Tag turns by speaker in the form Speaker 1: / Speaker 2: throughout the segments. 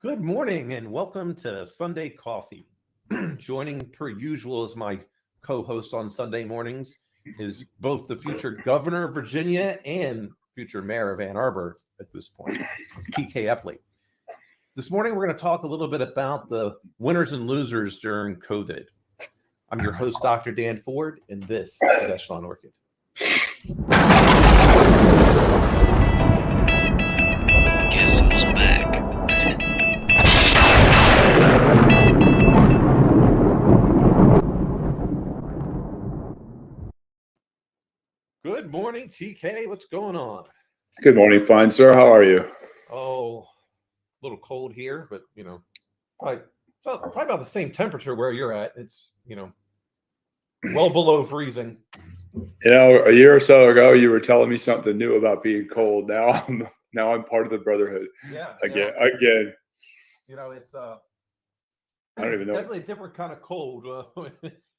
Speaker 1: Good morning and welcome to Sunday Coffee. Joining per usual as my co-host on Sunday mornings is both the future governor of Virginia and future mayor of Ann Arbor at this point. It's TK Eppley. This morning we're going to talk a little bit about the winners and losers during COVID. I'm your host, Dr. Dan Ford, and this is EchelonOrchid.
Speaker 2: Guess who's back?
Speaker 1: Good morning, TK. What's going on?
Speaker 3: Good morning, fine sir. How are you?
Speaker 1: Oh, a little cold here, but probably about the same temperature where you're at. It's well below freezing.
Speaker 3: A year or so ago, you were telling me something new about being cold. Now I'm part of the brotherhood.
Speaker 1: Yeah.
Speaker 3: Again.
Speaker 1: It's
Speaker 3: I don't even know.
Speaker 1: Definitely a different kind of cold.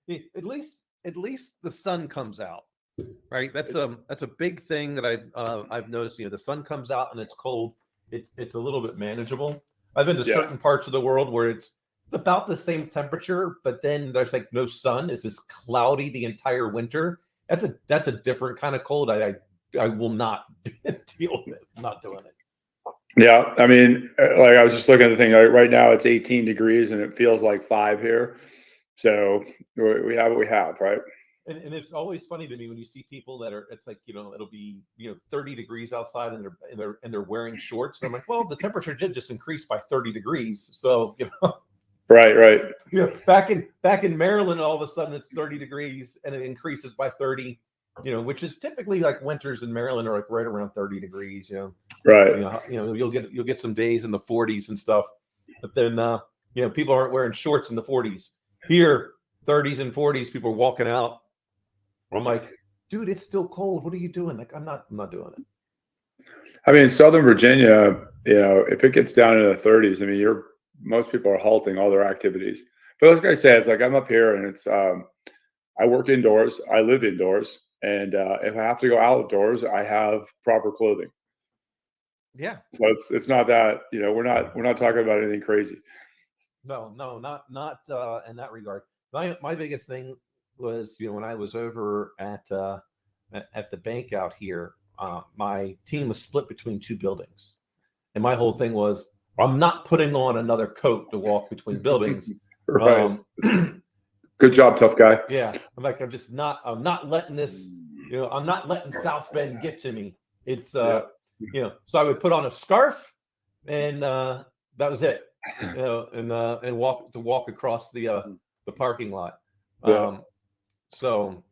Speaker 1: At least the sun comes out. Right. That's a big thing that I've noticed. The sun comes out and it's cold. It's a little bit manageable. I've been to certain parts of the world where it's about the same temperature, but then there's like no sun. It's just cloudy the entire winter. That's a different kind of cold. I will not deal with it. I'm not doing it.
Speaker 3: Yeah, I mean, like I was just looking at the thing. Right now it's 18 degrees and it feels like 5 here. So we have what we have, right?
Speaker 1: And it's always funny to me when you see people that are, it's like, it'll be 30 degrees outside and they're wearing shorts. And I'm like, well, the temperature did just increase by 30 degrees. So
Speaker 3: Right.
Speaker 1: Back in Maryland, all of a sudden it's 30 degrees and it increases by 30, which is typically like winters in Maryland are like right around 30 degrees,
Speaker 3: Right.
Speaker 1: You'll get some days in the 40s and stuff, but then people aren't wearing shorts in the 40s. Here, 30s and 40s, people are walking out. I'm like, dude, it's still cold. What are you doing? Like, I'm not doing it.
Speaker 3: I mean, Southern Virginia, if it gets down into the 30s, I mean, most people are halting all their activities. But like I said, it's like I'm up here and it's I work indoors, I live indoors, and if I have to go outdoors, I have proper clothing.
Speaker 1: Yeah.
Speaker 3: So it's not that we're not talking about anything crazy.
Speaker 1: No, not in that regard. My biggest thing was when I was over at the bank out here, my team was split between two buildings, and my whole thing was I'm not putting on another coat to walk between buildings.
Speaker 3: Right. Good job, tough guy.
Speaker 1: Yeah, I'm not letting this. I'm not letting South Bend get to me. It's so I would put on a scarf, and that was it. And walk across the parking lot. So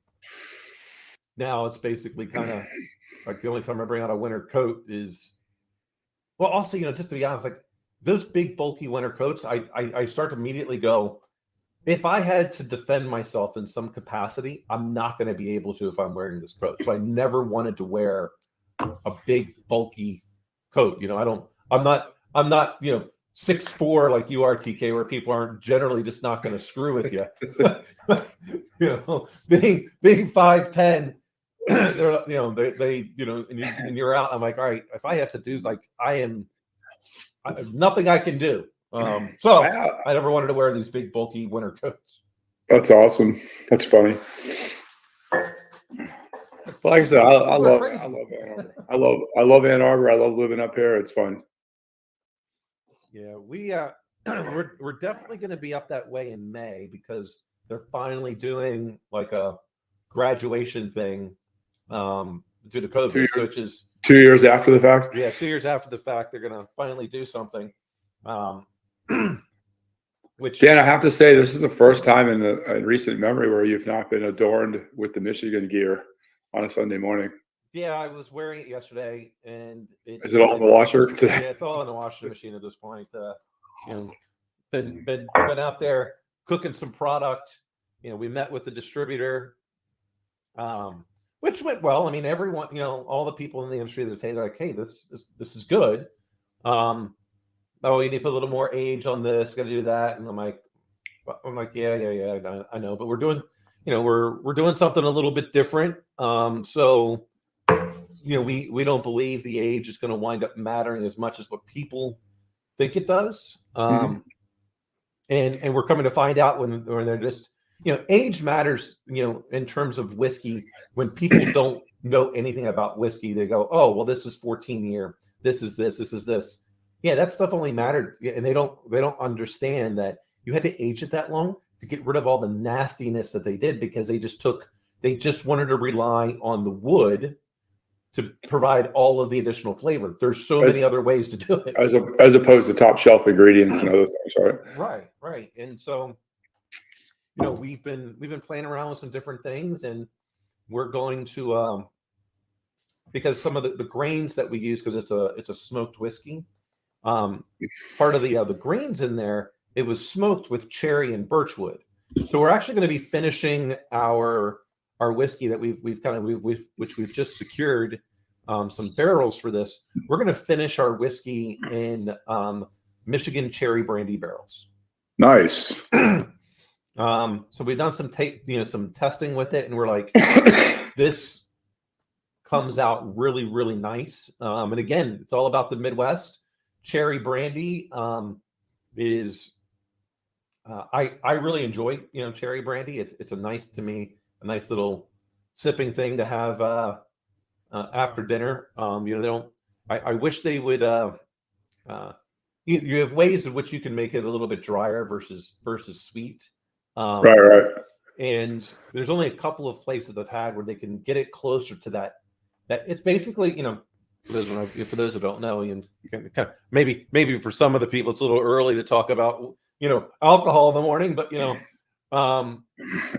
Speaker 1: now it's basically kind of like the only time I bring out a winter coat is, well, also, just to be honest, like those big bulky winter coats, I start to immediately go, if I had to defend myself in some capacity, I'm not going to be able to if I'm wearing this coat. So I never wanted to wear a big bulky coat. I'm not 6'4" like you are, TK, where people aren't generally just not going to screw with you. Being 5'10", and you're out. I'm like, all right, if I have to do nothing I can do. So I never wanted to wear these big bulky winter coats.
Speaker 3: That's awesome. That's funny. Like I said, I love Ann Arbor. I love Ann Arbor. I love living up here. It's fun.
Speaker 1: Yeah, we're definitely going to be up that way in May because they're finally doing like a graduation thing due to COVID, which is
Speaker 3: 2 years after the fact.
Speaker 1: Yeah, 2 years after the fact, they're going to finally do something. Which,
Speaker 3: Dan, I have to say, this is the first time in recent memory where you've not been adorned with the Michigan gear on a Sunday morning.
Speaker 1: Yeah, I was wearing it yesterday, and
Speaker 3: is it all in the washer today?
Speaker 1: Yeah, it's all in the washing machine at this point. Been out there cooking some product. We met with the distributor, which went well. I mean, everyone, all the people in the industry that say, they're like, hey, this is good. Oh, you need to put a little more age on this, got to do that. And I'm like, yeah, I know, but we're doing, we're doing something a little bit different. So, we don't believe the age is going to wind up mattering as much as what people think it does. And we're coming to find out when they're just, age matters, in terms of whiskey. When people don't know anything about whiskey, they go, oh, well, this is 14 year. This is this. Yeah, that stuff only mattered. And they don't understand that you had to age it that long to get rid of all the nastiness that they did, because they just wanted to rely on the wood to provide all of the additional flavor. There's so many other ways to do it.
Speaker 3: As opposed to top shelf ingredients and other things, right?
Speaker 1: Right. And so, we've been playing around with some different things, and we're going to because some of the grains that we use, because it's a smoked whiskey. Part of the grains in there, it was smoked with cherry and birchwood. So we're actually going to be finishing our whiskey that which we've just secured some barrels for this. We're going to finish our whiskey in Michigan cherry brandy barrels.
Speaker 3: Nice.
Speaker 1: So we've done some some testing with it, and we're like, this comes out really, really nice. And again, it's all about the Midwest. Cherry brandy is I really enjoy cherry brandy. It's a nice little sipping thing to have after dinner. They don't. I wish they would. You have ways in which you can make it a little bit drier versus sweet.
Speaker 3: Right.
Speaker 1: And there's only a couple of places I've had where they can get it closer to that. That it's basically, for those who don't know, you can kind of, maybe for some of the people it's a little early to talk about alcohol in the morning, but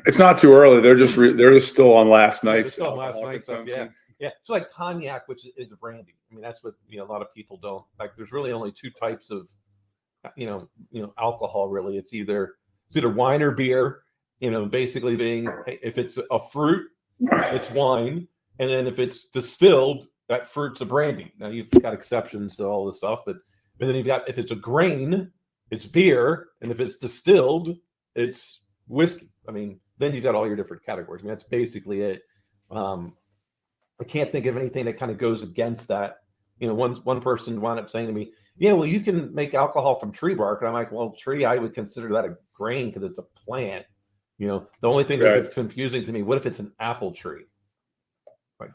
Speaker 3: it's not too early. They're just still on last night's.
Speaker 1: Still on last night's stuff. Yeah. So like cognac, which is a brandy. I mean, that's what a lot of people don't like. There's really only two types of alcohol. Really, it's either wine or beer. Basically being, if it's a fruit, it's wine. And then if it's distilled, that fruit's a brandy. Now you've got exceptions to all this stuff, but then you've got, if it's a grain, it's beer. And if it's distilled, it's whiskey. I mean, then you've got all your different categories. I mean, that's basically it. I can't think of anything that kind of goes against that. One person wound up saying to me, yeah, well, you can make alcohol from tree bark. And I'm like, well, tree, I would consider that a grain because it's a plant. The only thing that gets confusing to me, what if it's an apple tree? Like,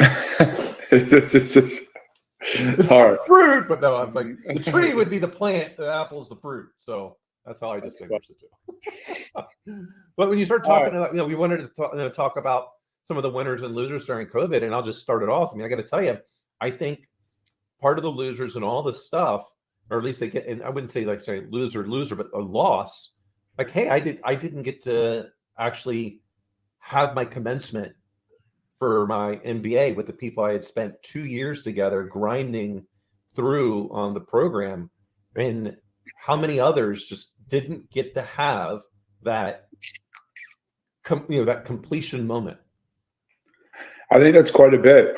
Speaker 3: it's hard.
Speaker 1: Fruit, but no, I'm like, the tree would be the plant, the apple is the fruit. So that's how I distinguish the two. But when you start talking about, we wanted to talk about some of the winners and losers during COVID, and I'll just start it off. I mean, I got to tell you, I think part of the losers and all this stuff, or at least they get, and I wouldn't say loser, but a loss. Like, hey, I didn't get to actually have my commencement for my MBA with the people I had spent 2 years together grinding through on the program, and how many others just didn't get to have that, that completion moment.
Speaker 3: I think that's quite a bit.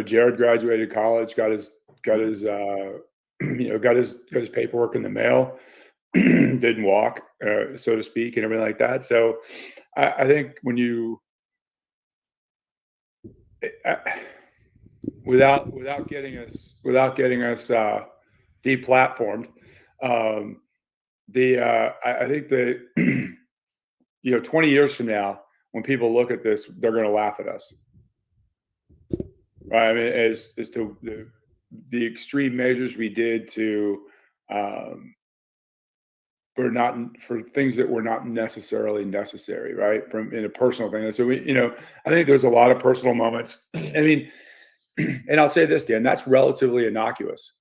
Speaker 3: Jared graduated college, got his paperwork in the mail, didn't walk, so to speak, and everything like that. So I think when you, without getting us deplatformed, I think that 20 years from now, when people look at this, they're going to laugh at us. Right? I mean, as to the extreme measures we did to for things that were not necessarily necessary, right? In a personal thing. And so I think there's a lot of personal moments. I mean, and I'll say this, Dan, that's relatively innocuous,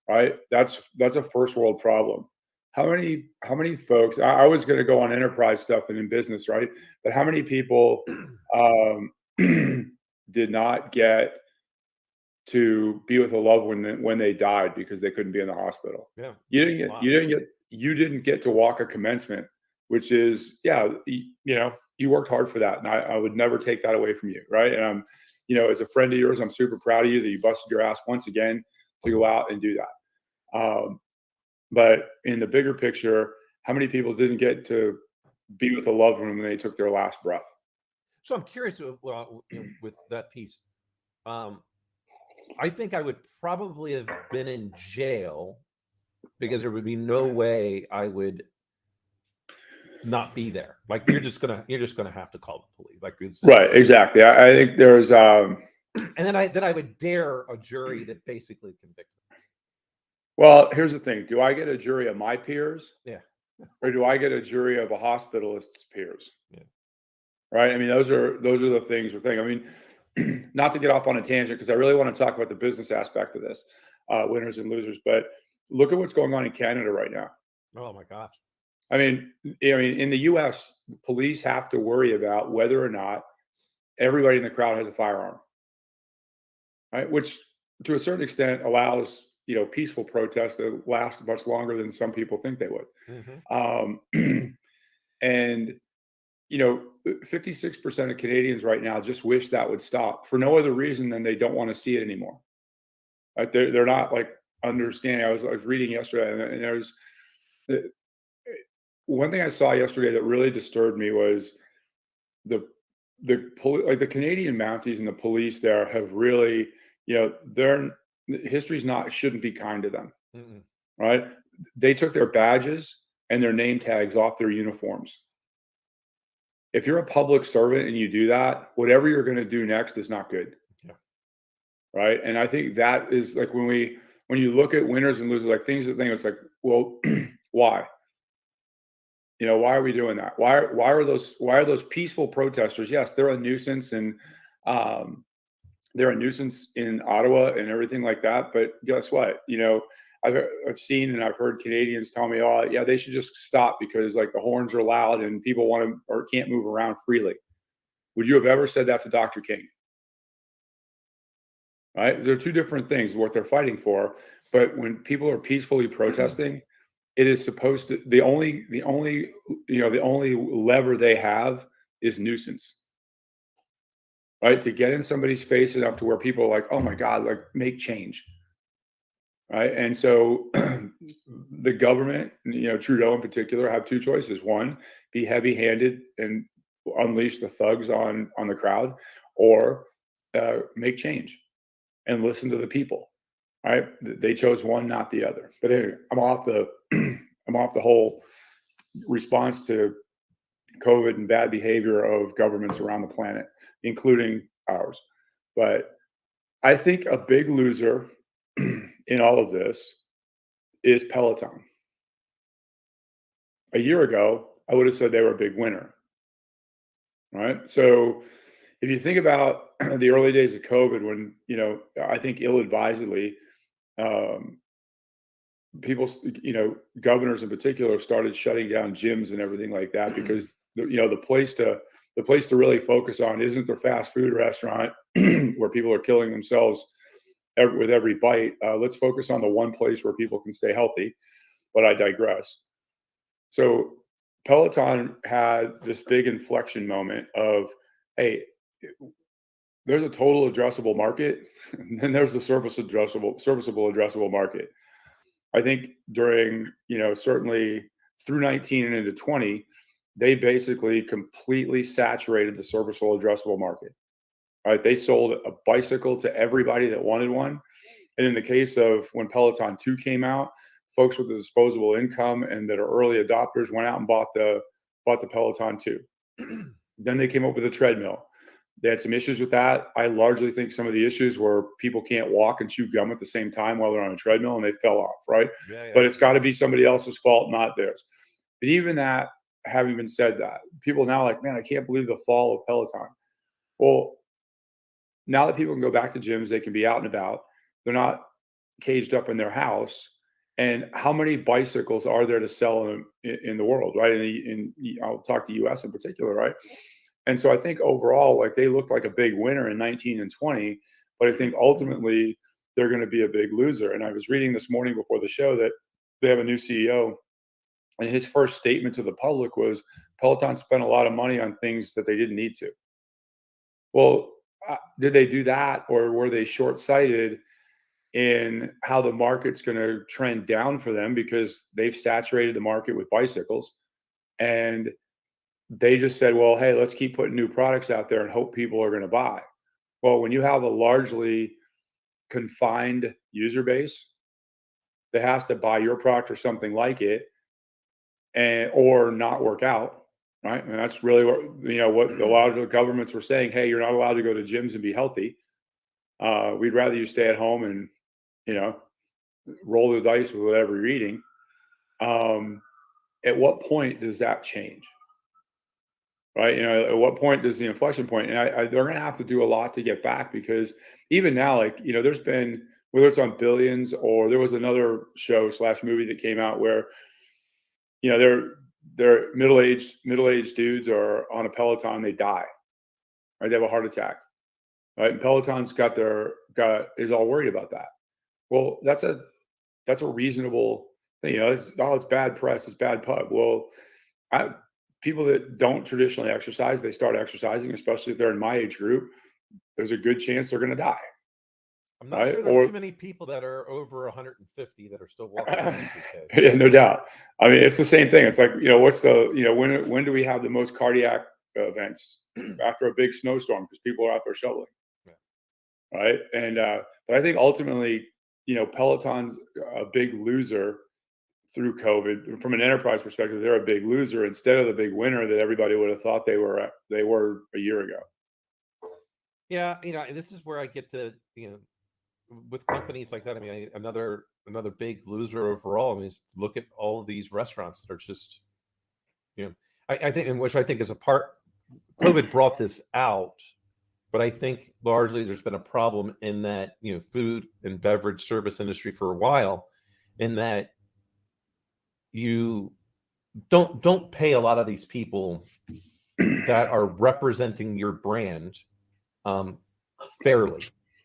Speaker 3: right? That's a first world problem. How many folks, I was going to go on enterprise stuff and in business, right? But how many people did not get to be with a loved one when they died because they couldn't be in the hospital?
Speaker 1: Yeah.
Speaker 3: You didn't get to walk a commencement, which is, you worked hard for that. And I would never take that away from you. Right. And I'm, as a friend of yours, I'm super proud of you that you busted your ass once again to go out and do that. But in the bigger picture, how many people didn't get to be with a loved one when they took their last breath?
Speaker 1: So I'm curious with that piece. I think I would probably have been in jail because there would be no way I would not be there. Like you're just gonna have to call the police. Like it's
Speaker 3: Right, exactly. I think there's
Speaker 1: and then I would dare a jury to basically convict them.
Speaker 3: well, here's the thing. Do I get a jury of my peers?
Speaker 1: Yeah.
Speaker 3: Or do I get a jury of a hospitalist's peers?
Speaker 1: Yeah.
Speaker 3: Right. I mean, those are the things we're thinking. I mean, not to get off on a tangent, because I really want to talk about the business aspect of this, winners and losers. But look at what's going on in Canada right now.
Speaker 1: Oh my gosh.
Speaker 3: I mean, in the U.S., police have to worry about whether or not everybody in the crowd has a firearm, right? Which, to a certain extent, allows peaceful protests to last much longer than some people think they would.
Speaker 1: Mm-hmm.
Speaker 3: And 56% of Canadians right now just wish that would stop for no other reason than they don't want to see it anymore. Right? They're not like understanding. I was reading yesterday, and there's one thing I saw yesterday that really disturbed me was the the Canadian Mounties and the police there have really, their history's not shouldn't be kind to them.
Speaker 1: Mm-mm.
Speaker 3: Right? They took their badges and their name tags off their uniforms. If you're a public servant and you do that, whatever you're going to do next is not good.
Speaker 1: Yeah.
Speaker 3: Right. And I think that is like when you look at winners and losers, like things that it's like, well, why? Why are we doing that? Why are those peaceful protesters? Yes, they're a nuisance, and they're a nuisance in Ottawa and everything like that. But guess what? I've seen and I've heard Canadians tell me, oh yeah, they should just stop because like the horns are loud and people want to or can't move around freely. Would you have ever said that to Dr. King? Right? They're two different things, what they're fighting for. But when people are peacefully protesting, it is supposed to the only lever they have is nuisance. Right? To get in somebody's face enough to where people are like, oh my God, like make change. Right. And so the government, Trudeau in particular, have two choices. One, be heavy handed and unleash the thugs on the crowd, or make change and listen to the people. Right. They chose one, not the other. But anyway, I'm off the whole response to COVID and bad behavior of governments around the planet, including ours. But I think a big loser in all of this is Peloton. A year ago, I would have said they were a big winner. Right. So if you think about the early days of COVID, when, I think ill-advisedly, people, governors in particular started shutting down gyms and everything like that, because the place to really focus on isn't the fast food restaurant where people are killing themselves with every bite. Let's focus on the one place where people can stay healthy. But I digress. So Peloton had this big inflection moment of, hey, there's a total addressable market, and then there's the serviceable addressable market. I think during, certainly through 19 and into 20, they basically completely saturated the serviceable addressable market. Right? They sold a bicycle to everybody that wanted one. And in the case of when Peloton 2 came out, folks with a disposable income and that are early adopters went out and bought the Peloton 2. Then they came up with a treadmill. They had some issues with that. I largely think some of the issues were people can't walk and chew gum at the same time while they're on a treadmill, and they fell off, right?
Speaker 1: Yeah.
Speaker 3: But it's got to be somebody else's fault, not theirs. But even that, having been said that, people now are like, man, I can't believe the fall of Peloton. Well, now that people can go back to gyms, they can be out and about. They're not caged up in their house. And how many bicycles are there to sell in the world, right? I'll talk to U.S. in particular, right? And so I think overall, like they looked like a big winner in 19 and 20, but I think ultimately they're going to be a big loser. And I was reading this morning before the show that they have a new CEO, and his first statement to the public was Peloton spent a lot of money on things that they didn't need to. Well, did they do that, or were they short-sighted in how the market's going to trend down for them because they've saturated the market with bicycles, and they just said, well, hey, let's keep putting new products out there and hope people are going to buy. Well, when you have a largely confined user base that has to buy your product or something like it, and or not work out, right? And that's really what what a lot of the governments were saying. Hey, you're not allowed to go to gyms and be healthy. We'd rather you stay at home and roll the dice with whatever you're eating. At what point does that change? Right? At what point does the inflection point? And they're going to have to do a lot to get back, because even now, like, there's been, whether it's on Billions or there was another show / movie that came out where, they're middle-aged dudes are on a Peloton, they die, right? They have a heart attack, right? And Peloton's is all worried about that. Well, that's a reasonable thing. It's bad press, it's bad pub. Well, people that don't traditionally exercise, they start exercising, especially if they're in my age group, there's a good chance they're going to die.
Speaker 1: I'm not sure there's too many people that are over 150 that are still walking around 2K.
Speaker 3: Yeah, no doubt. I mean, it's the same thing. It's like, what's the, when do we have the most cardiac events? After a big snowstorm, because people are out there shoveling. Yeah. Right. And, but I think ultimately, Peloton's a big loser through COVID. From an enterprise perspective, they're a big loser instead of the big winner that everybody would have thought they were a year ago.
Speaker 1: Yeah, and this is where I get to, with companies like that. I mean, another big loser overall. I mean, is look at all of these restaurants that are just, I think, and which I think is a part. COVID brought this out, but I think largely there's been a problem in that, food and beverage service industry for a while, in that you don't pay a lot of these people that are representing your brand fairly.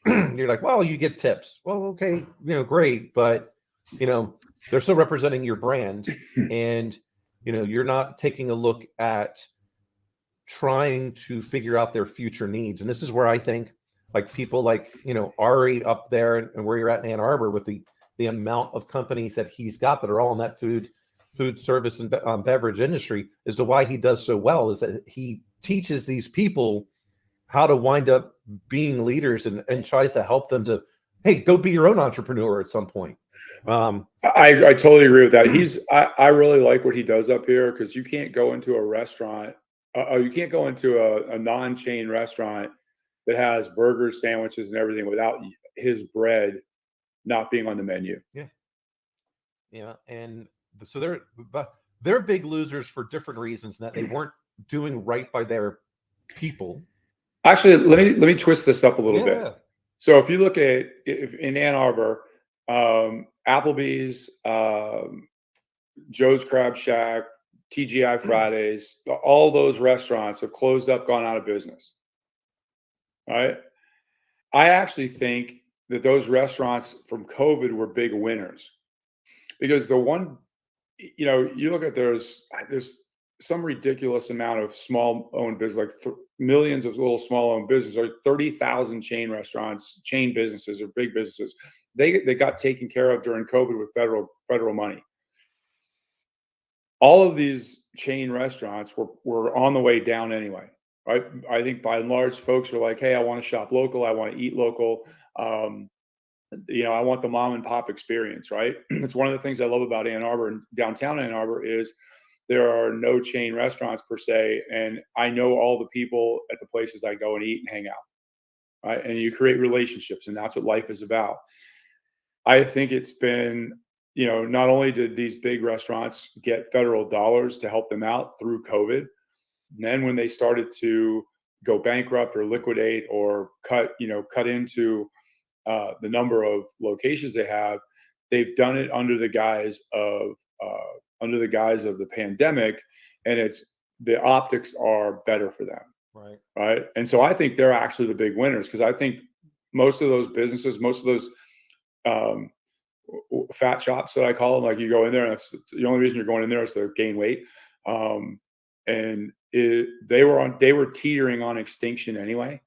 Speaker 1: You're like, well, you get tips. Well, okay, great, but they're still representing your brand, and you're not taking a look at trying to figure out their future needs. And this is where I think, like, people like Ari up there and where you're at in Ann Arbor, with the amount of companies that he's got that are all in that food service and beverage industry, is to why he does so well, is that he teaches these people how to wind up being leaders, and tries to help them to, hey, go be your own entrepreneur at some point.
Speaker 3: I totally agree with that. I really like what he does up here, because you can't go into a restaurant, you can't go into a non-chain restaurant that has burgers, sandwiches, and everything without his bread not being on the menu.
Speaker 1: Yeah, and so they're big losers for different reasons, in that they weren't doing right by their people.
Speaker 3: Actually, let me twist this up a little bit. So if you look at in Ann Arbor, Applebee's, Joe's Crab Shack, TGI Fridays, all those restaurants have closed up, gone out of business. Right? I actually think that those restaurants from COVID were big winners, because the one, you look at, there's some ridiculous amount of small owned business, like millions of little small owned businesses, like 30,000 chain restaurants, chain businesses, or big businesses. They got taken care of during COVID with federal money. All of these chain restaurants were on the way down anyway, right? I think by and large, folks are like, hey, I want to shop local, I want to eat local. I want the mom and pop experience, right? It's one of the things I love about Ann Arbor and downtown Ann Arbor is there are no chain restaurants per se. And I know all the people at the places I go and eat and hang out, right? And you create relationships, and that's what life is about. I think it's been, not only did these big restaurants get federal dollars to help them out through COVID, and then when they started to go bankrupt or liquidate or cut into the number of locations they have, they've done it under the guise of the pandemic, and the optics are better for them, right? And so I think they're actually the big winners, because I think most of those businesses, most of those fat shops that I call them, like, you go in there and that's the only reason you're going in there is to gain weight, and they were teetering on extinction anyway.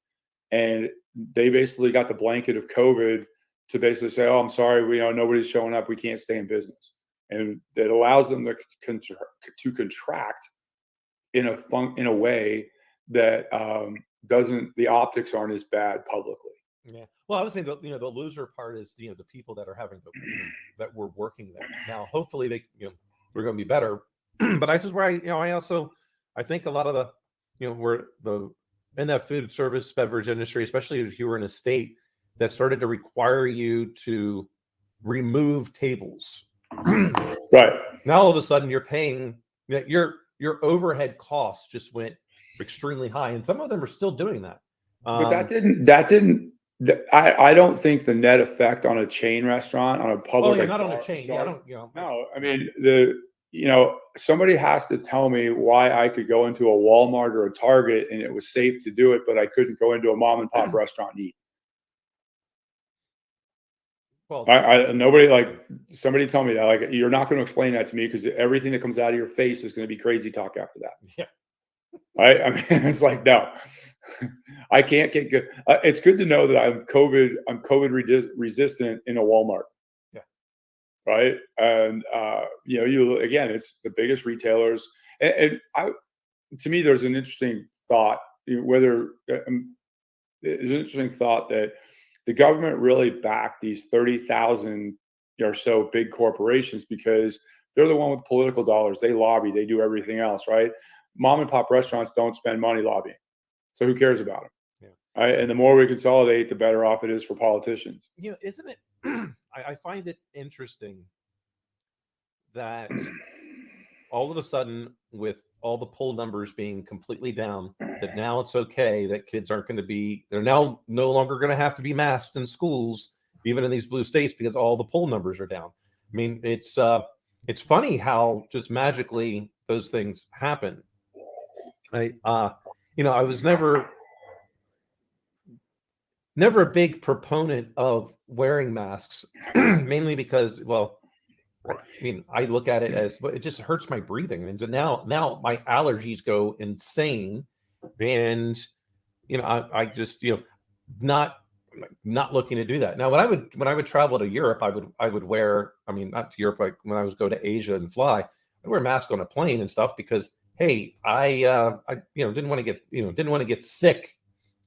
Speaker 3: And they basically got the blanket of COVID to basically say, "Oh, I'm sorry, nobody's showing up. We can't stay in business," and it allows them to contract in a way that the optics aren't as bad publicly.
Speaker 1: Yeah. Well, I was saying the loser part is the people that are having to that were working there. Now, hopefully we're going to be better. But this is where I think a lot of the where the in that food service beverage industry, especially if you were in a state that started to require you to remove tables.
Speaker 3: Right.
Speaker 1: Now all of a sudden you're paying your overhead costs just went extremely high, and some of them are still doing that.
Speaker 3: But that didn't. I don't think the net effect on a chain restaurant, on a public.
Speaker 1: Oh yeah, not on a chain. Yeah, I don't.
Speaker 3: No, I mean somebody has to tell me why I could go into a Walmart or a Target and it was safe to do it, but I couldn't go into a mom and pop restaurant and eat.
Speaker 1: Well,
Speaker 3: nobody, like, somebody tell me that, like, you're not going to explain that to me, because everything that comes out of your face is going to be crazy talk after that.
Speaker 1: Yeah.
Speaker 3: Right. I mean, it's like, no, I can't get good. It's good to know that I'm COVID resistant in a Walmart.
Speaker 1: Yeah.
Speaker 3: Right. And, again, it's the biggest retailers. And to me, there's an interesting thought, there's an interesting thought that the government really backed these 30,000 or so big corporations because they're the one with political dollars. They lobby, they do everything else, right? Mom and pop restaurants don't spend money lobbying. So who cares about them? Yeah. Right? And the more we consolidate, the better off it is for politicians.
Speaker 1: Isn't it? I find it interesting that all of a sudden, with all the poll numbers being completely down, that now it's okay that kids aren't going to be, they're now no longer going to have to be masked in schools, even in these blue states, because all the poll numbers are down. I mean, it's funny how just magically those things happen. I was never a big proponent of wearing masks, mainly because, well, I mean, I look at it as, it just hurts my breathing, and now my allergies go insane, and I just not looking to do that. Now, when I would travel to Europe, I would wear, I mean, not to Europe, like when I was go to Asia and fly, I wear a mask on a plane and stuff because, hey, I didn't want to get sick.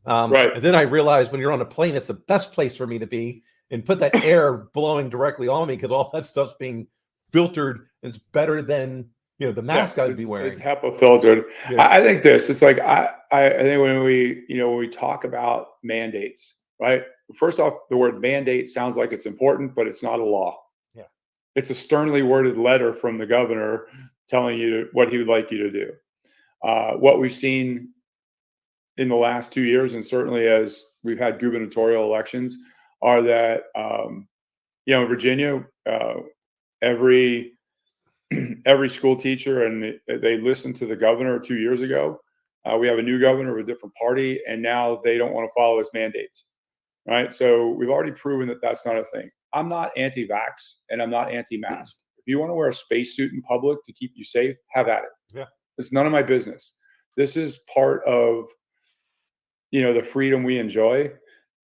Speaker 3: Right.
Speaker 1: And then I realized when you're on a plane, it's the best place for me to be, and put that air blowing directly on me, because all that stuff's being filtered is better than the mask I would be wearing.
Speaker 3: It's HEPA filtered. Yeah. I think it's like I think when we talk about mandates, right? First off, the word mandate sounds like it's important, but it's not a law.
Speaker 1: Yeah.
Speaker 3: It's a sternly worded letter from the governor telling you what he would like you to do. What we've seen in the last 2 years, and certainly as we've had gubernatorial elections, are that in Virginia, every school teacher, and they listened to the governor 2 years ago. We have a new governor with a different party, and now they don't want to follow his mandates. Right. So we've already proven that that's not a thing. I'm not anti-vax and I'm not anti-mask. If you want to wear a spacesuit in public to keep you safe, have at it.
Speaker 1: Yeah.
Speaker 3: It's none of my business. This is part of the freedom we enjoy.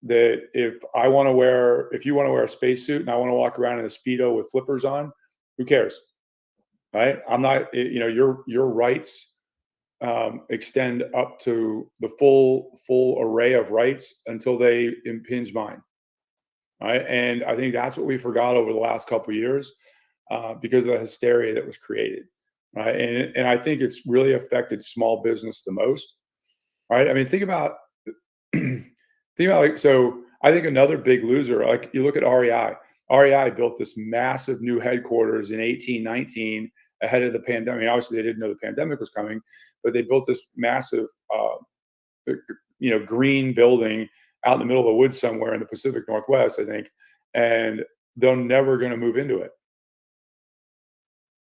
Speaker 3: That if you want to wear a spacesuit and I want to walk around in a Speedo with flippers on, who cares? Right? I'm not, your rights extend up to the full array of rights until they impinge mine. Right? And I think that's what we forgot over the last couple of years because of the hysteria that was created. Right? And I think it's really affected small business the most. Right? I mean, think about so I think another big loser, like you look at REI. REI built this massive new headquarters in 1819 ahead of the pandemic. I mean, obviously, they didn't know the pandemic was coming, but they built this massive, green building out in the middle of the woods somewhere in the Pacific Northwest, I think, and they're never going to move into it.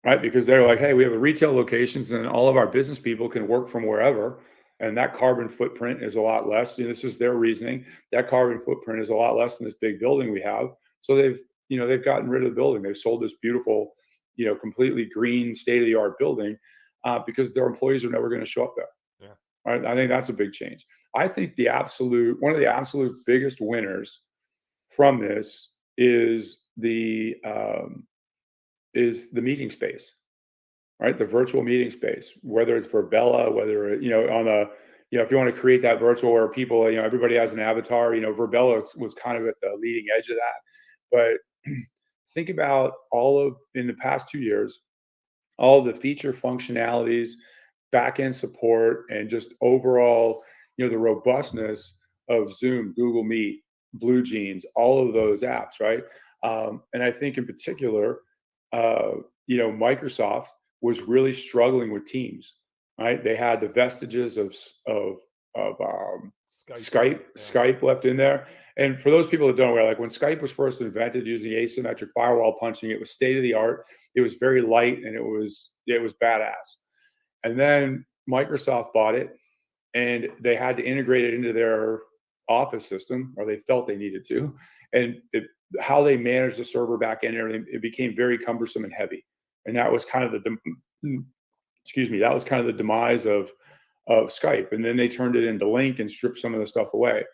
Speaker 3: Right? Because they're like, hey, we have a retail locations and all of our business people can work from wherever. And that carbon footprint is a lot less. This is their reasoning. That carbon footprint is a lot less than this big building we have. So they've gotten rid of the building. They've sold this beautiful, completely green, state-of-the-art building because their employees are never going to show up there.
Speaker 1: Yeah.
Speaker 3: Right? I think that's a big change. I think one of the absolute biggest winners from this is the meeting space. Right, the virtual meeting space, whether it's for Bella, whether on if you want to create that virtual where people, everybody has an avatar, Verbella was kind of at the leading edge of that. But think about in the past 2 years, all the feature functionalities, back-end support, and just overall, the robustness of Zoom, Google Meet, Blue Jeans, all of those apps, right? And I think in particular, Microsoft was really struggling with Teams, right? They had the vestiges of Skype left in there. And for those people that don't know, like when Skype was first invented using asymmetric firewall punching, it was state of the art. It was very light and it was badass. And then Microsoft bought it and they had to integrate it into their Office system, or they felt they needed to. And how they managed the server back end and everything, it became very cumbersome and heavy. And that was kind of that was kind of the demise of Skype. And then they turned it into Link and stripped some of the stuff away.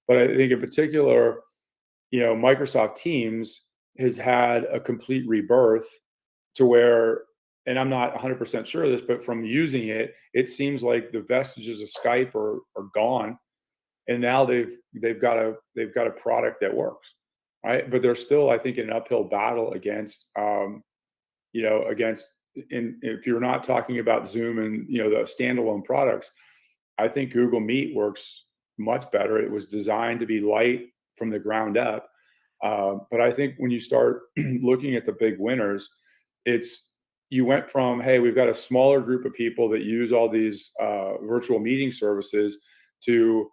Speaker 3: But I think in particular, Microsoft Teams has had a complete rebirth to where, and I'm not 100% sure of this, but from using it, it seems like the vestiges of Skype are gone. And now they've got a product that works, right? But they're still, I think, in an uphill battle against, if you're not talking about Zoom and the standalone products, I think Google Meet works much better. It was designed to be light from the ground up, but I think when you start looking at the big winners, you went from, hey, we've got a smaller group of people that use all these virtual meeting services to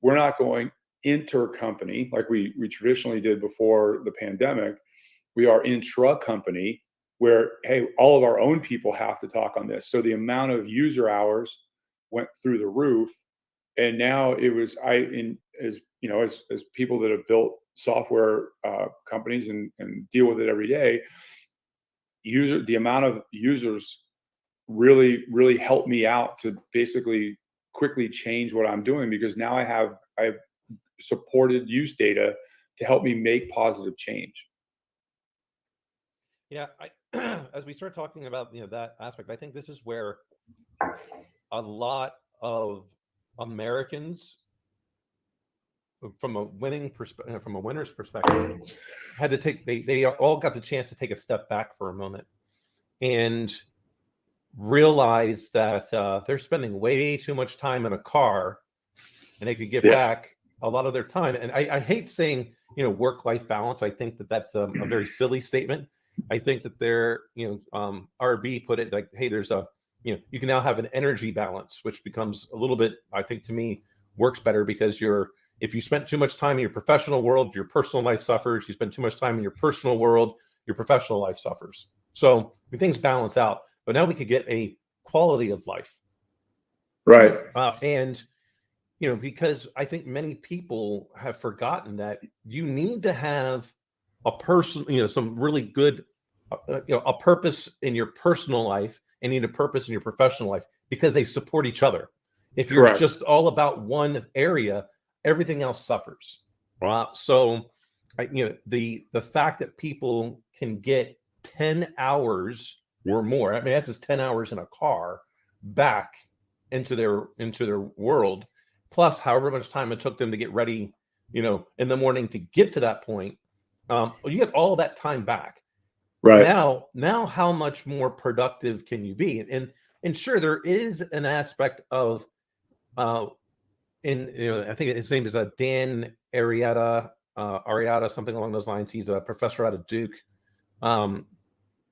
Speaker 3: we're not going inter-company like we traditionally did before the pandemic. We are intra-company where, hey, all of our own people have to talk on this. So the amount of user hours went through the roof. And now it was, as people that have built software companies and deal with it every day, the amount of users really helped me out to basically quickly change what I'm doing, because now I have supported use data to help me make positive change.
Speaker 1: Yeah, as we start talking about that aspect, I think this is where a lot of Americans, from a winner's perspective, had to take they all got the chance to take a step back for a moment and realize that they're spending way too much time in a car, and they could get back a lot of their time. And I hate saying work-life balance. I think that's a very silly statement. I think that RB put it like, hey, there's you can now have an energy balance, which becomes a little bit, I think, to me, works better, because if you spend too much time in your professional world, your personal life suffers. You spend too much time in your personal world, your professional life suffers. So things balance out. But now we could get a quality of life.
Speaker 3: Right.
Speaker 1: And because I think many people have forgotten that you need to have a person, some really good, a purpose in your personal life, and you need a purpose in your professional life, because they support each other. If you're just all about one area, everything else suffers. So, the fact that people can get 10 hours or more, I mean, that's just 10 hours in a car back into their world, plus however much time it took them to get ready, in the morning to get to that point. You get all that time back. Right. Now how much more productive can you be? And sure, there is an aspect of I think his name is Dan Arietta, something along those lines. He's a professor out of Duke.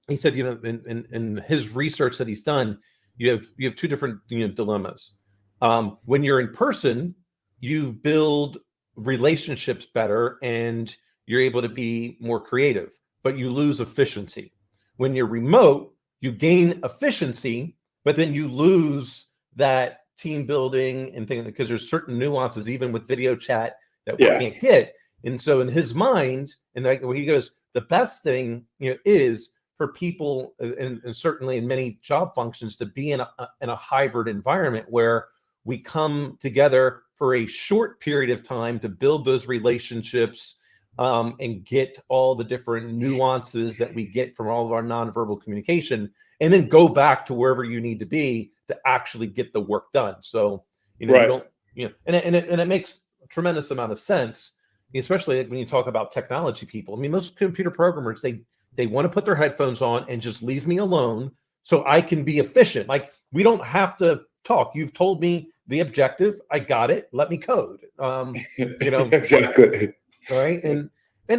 Speaker 1: He said, in his research that he's done, you have two different dilemmas. When you're in person, you build relationships better and you're able to be more creative, but you lose efficiency. When you're remote, you gain efficiency, but then you lose that team building and things, because there's certain nuances even with video chat that we can't get. And so in his mind, and when he goes, the best thing is for people, and certainly in many job functions, to be in a hybrid environment where we come together for a short period of time to build those relationships, and get all the different nuances that we get from all of our nonverbal communication, and then go back to wherever you need to be to actually get the work done. So, You know,
Speaker 3: Right.
Speaker 1: you don't, you know, and it makes a tremendous amount of sense, especially when you talk about technology people. I mean, most computer programmers, they want to put their headphones on and just leave me alone so I can be efficient. Like, we don't have to talk. You've told me the objective. I got it. Let me code. You know,
Speaker 3: Exactly.
Speaker 1: right? And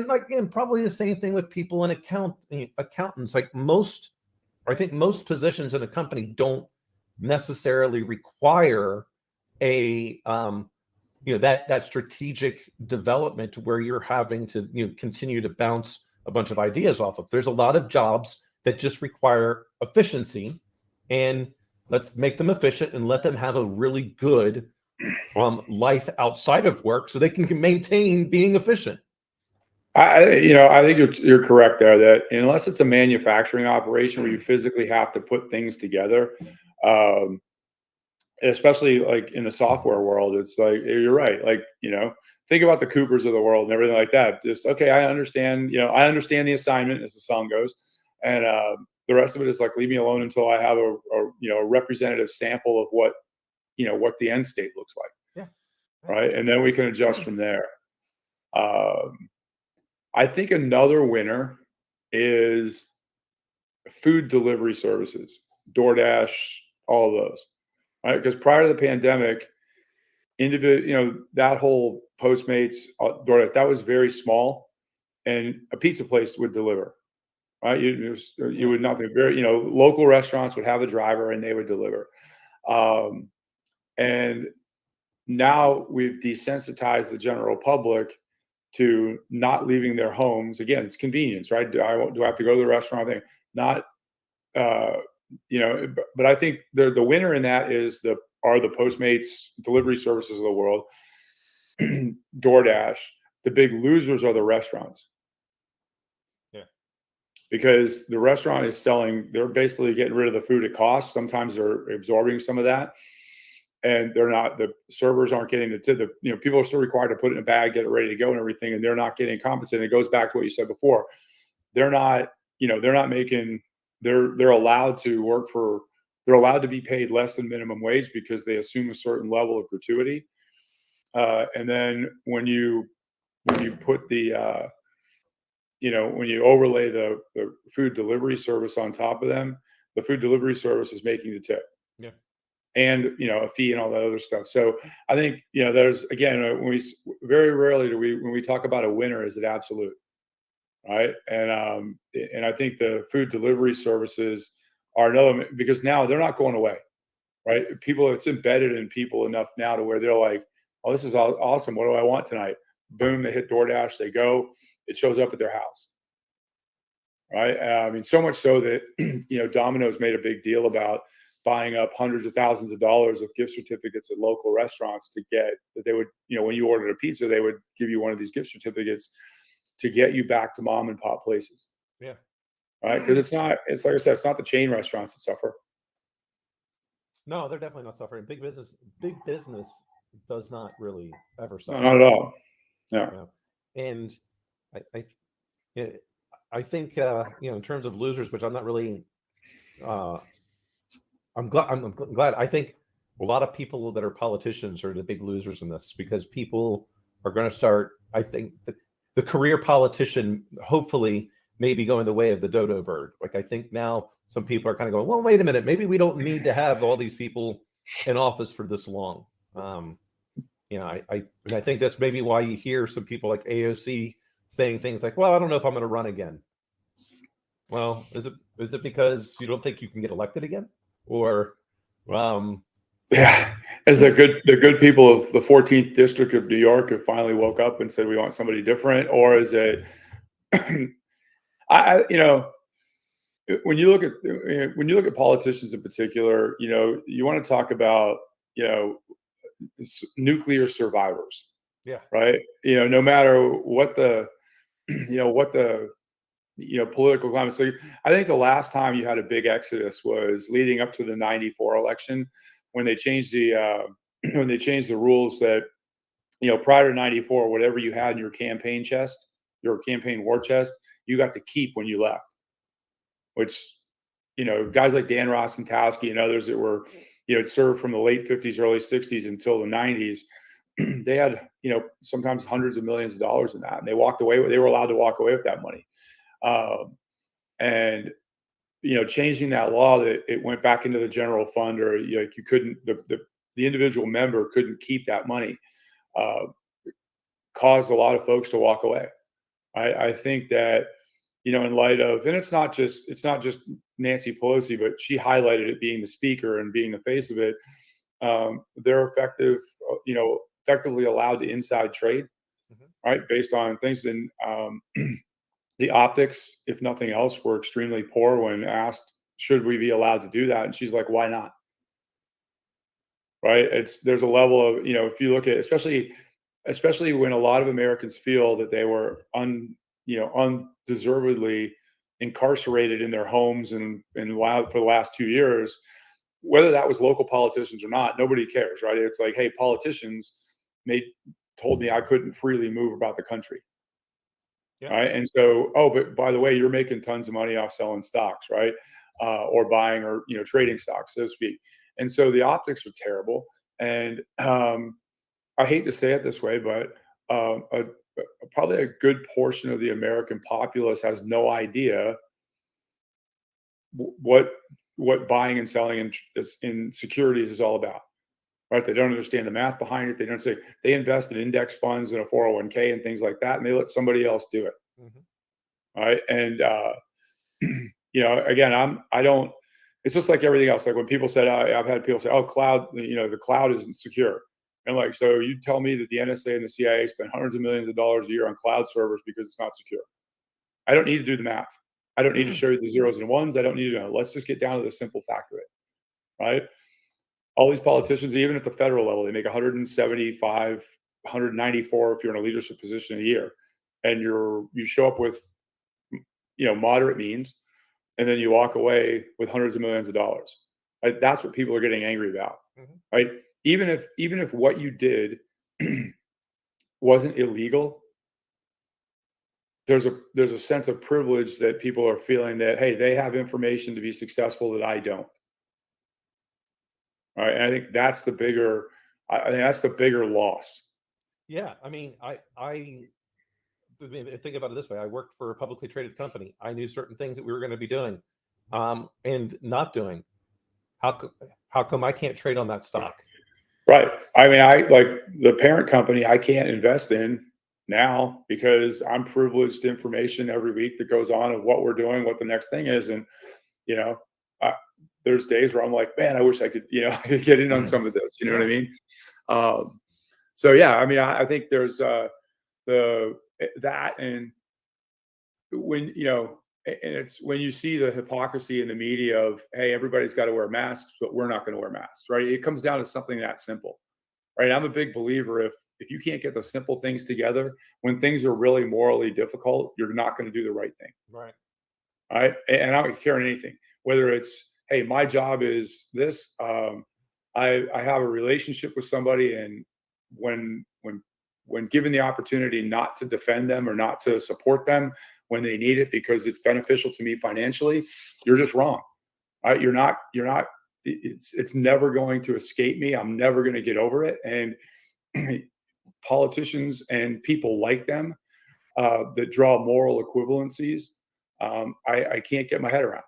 Speaker 1: like, and probably the same thing with people in accountants. Like, I think most positions in a company don't necessarily require a that strategic development to where you're having to continue to bounce a bunch of ideas off of. There's a lot of jobs that just require efficiency, and let's make them efficient and let them have a really good life outside of work so they can maintain being efficient.
Speaker 3: I think you're correct there, that unless it's a manufacturing operation where you physically have to put things together, um, especially like in the software world, it's like, you're right. Like, think about the Coopers of the world and everything like that. Just, okay, I understand the assignment, as the song goes. And the rest of it is like, leave me alone until I have a representative sample of what the end state looks like.
Speaker 1: Yeah.
Speaker 3: Right. And then we can adjust from there. I think another winner is food delivery services, DoorDash, all of those, right? Because prior to the pandemic, that whole Postmates, DoorDash, that was very small, and a pizza place would deliver, right? You would not be very, local restaurants would have a driver and they would deliver. And now we've desensitized the general public to not leaving their homes. Again, it's convenience, right? Do I have to go to the restaurant thing? Not, but I think the winner in that are the Postmates delivery services of the world, DoorDash. The big losers are the restaurants.
Speaker 1: Yeah.
Speaker 3: Because the restaurant is they're basically getting rid of the food at cost. Sometimes they're absorbing some of that. And the servers aren't getting the tip. People are still required to put it in a bag, get it ready to go and everything, and they're not getting compensated. It goes back to what you said before. They're not making, they're allowed to be paid less than minimum wage because they assume a certain level of gratuity. And then when you put when you overlay the food delivery service on top of them, the food delivery service is making the tip.
Speaker 1: Yeah.
Speaker 3: And a fee and all that other stuff. So I think there's, again, very rarely when we talk about a winner, is it absolute, right? And I think the food delivery services are another, because now they're not going away, right? It's embedded in people enough now to where they're like, oh, this is awesome. What do I want tonight? Boom, they hit DoorDash, they go, it shows up at their house, right? I mean, so much so that Domino's made a big deal about buying up hundreds of thousands of dollars of gift certificates at local restaurants to get that. They would, when you ordered a pizza, they would give you one of these gift certificates to get you back to mom and pop places.
Speaker 1: Yeah.
Speaker 3: Right. Because it's like I said, it's not the chain restaurants that suffer.
Speaker 1: No, they're definitely not suffering. Big business does not really ever suffer.
Speaker 3: No, not at all. Yeah.
Speaker 1: And I think in terms of losers, which I'm not really I'm glad. I think a lot of people that are politicians are the big losers in this, because people are going to start. I think the career politician, hopefully, may be going the way of the dodo bird. Like, I think now some people are kind of going, well, wait a minute, maybe we don't need to have all these people in office for this long. I think that's maybe why you hear some people like AOC saying things like, well, I don't know if I'm going to run again. Well, is it because you don't think you can get elected again? Or
Speaker 3: as the good people of the 14th district of New York have finally woke up and said we want somebody different? Or is it when you look at politicians in particular, you want to talk about nuclear survivors.
Speaker 1: Yeah.
Speaker 3: Right. No matter what the political climate. So I think the last time you had a big exodus was leading up to the '94 election, when they changed the rules that, prior to '94, whatever you had in your campaign chest, your campaign war chest, you got to keep when you left. Which, guys like Dan Rostenkowski and others that were it served from the late 50s, early 60s until the 90s. They had, sometimes hundreds of millions of dollars in that, and they walked away. They were allowed to walk away with that money. And changing that law that it went back into the general fund, or you couldn't, the individual member couldn't keep that money, caused a lot of folks to walk away. I think that, in light of, and it's not just Nancy Pelosi, but she highlighted it being the speaker and being the face of it. They're effectively allowed to inside trade, right, based on things. And the optics, if nothing else, were extremely poor when asked, should we be allowed to do that? And she's like, why not? Right? There's a level of, if you look at, especially when a lot of Americans feel that they were undeservedly incarcerated in their homes and for the last 2 years, whether that was local politicians or not, nobody cares, right? It's like, hey, politicians told me I couldn't freely move about the country. Yeah. Right. And so, but by the way, you're making tons of money off selling stocks, right? Or buying or, trading stocks, so to speak. And so the optics are terrible. And I hate to say it this way, but probably a good portion of the American populace has no idea what buying and selling in securities is all about. Right? They don't understand the math behind it. They don't say they invest in index funds and a 401k and things like that, and they let somebody else do it. Right? And again, I don't. It's just like everything else. Like when people said, I've had people say, "Oh, cloud, the cloud isn't secure," and like, so you tell me that the NSA and the CIA spend hundreds of millions of dollars a year on cloud servers because it's not secure. I don't need to do the math. I don't need to show you the zeros and ones. I don't need to know. Let's just get down to the simple fact of it, right? All these politicians, even at the federal level, they make 175, 194 if you're in a leadership position a year, and you show up with, moderate means, and then you walk away with hundreds of millions of dollars. Right? That's what people are getting angry about, right? Even if what you did wasn't illegal, there's a sense of privilege that people are feeling that, hey, they have information to be successful that I don't. All right, and I think that's the bigger. I think that's the bigger loss.
Speaker 1: Yeah, I mean, I think about it this way. I worked for a publicly traded company. I knew certain things that we were going to be doing, and not doing. How come I can't trade on that stock?
Speaker 3: Right. I mean, I like the parent company. I can't invest in now because I'm privileged to information every week that goes on of what we're doing, what the next thing is, and there's days where I'm like, man, I wish I could, I could get in on some of this. You know what I mean? So yeah, I mean, I think there's that, and when and it's when you see the hypocrisy in the media of, hey, everybody's got to wear masks, but we're not going to wear masks, right? It comes down to something that simple, right? I'm a big believer if you can't get the simple things together, when things are really morally difficult, you're not going to do the right thing,
Speaker 1: right?
Speaker 3: Right? And I don't care in anything, whether it's, hey, my job is this. I have a relationship with somebody, and when given the opportunity not to defend them or not to support them when they need it because it's beneficial to me financially, you're just wrong. Right? You're not. It's never going to escape me. I'm never going to get over it. And politicians and people like them that draw moral equivalencies, I can't get my head around.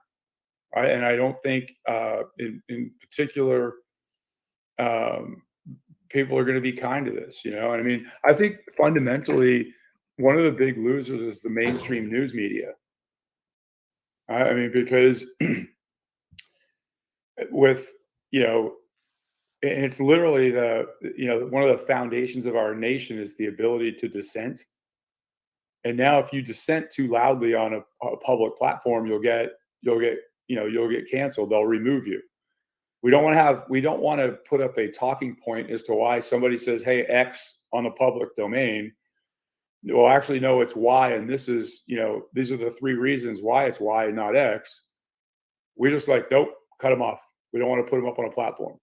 Speaker 3: Right? And I don't think in particular people are going to be kind to this, And I mean, I think fundamentally one of the big losers is the mainstream news media. I mean, because with, and it's literally one of the foundations of our nation is the ability to dissent. And now if you dissent too loudly on a public platform, you'll get canceled. They'll remove you. We don't want to put up a talking point as to why somebody says, hey, X on the public domain. Well, actually, no, it's Y. And this is, these are the 3 reasons why it's Y and not X. We just like, nope, cut them off. We don't want to put them up on a platform.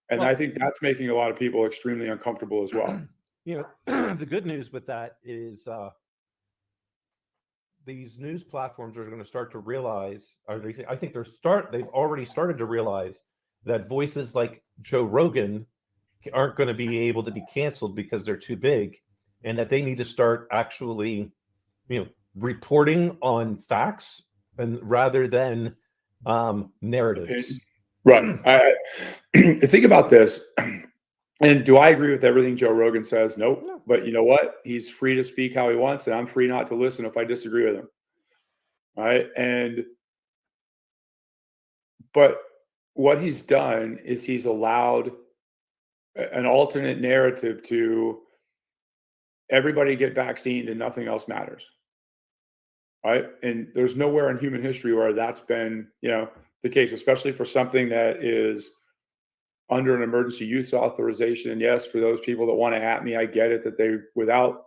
Speaker 3: And I think that's making a lot of people extremely uncomfortable as well.
Speaker 1: The good news with that is these news platforms are going to start to realize, I think they've already started to realize that voices like Joe Rogan aren't going to be able to be canceled because they're too big, and that they need to start actually, reporting on facts and rather than narratives.
Speaker 3: Right. I think about this. And do I agree with everything Joe Rogan says? Nope.
Speaker 1: No.
Speaker 3: But you know what? He's free to speak how he wants, and I'm free not to listen if I disagree with him. Right. But what he's done is he's allowed an alternate narrative to everybody get vaccinated and nothing else matters. Right. And there's nowhere in human history where that's been, the case, especially for something that is under an emergency use authorization. And yes, for those people that want to at me, I get it that they, without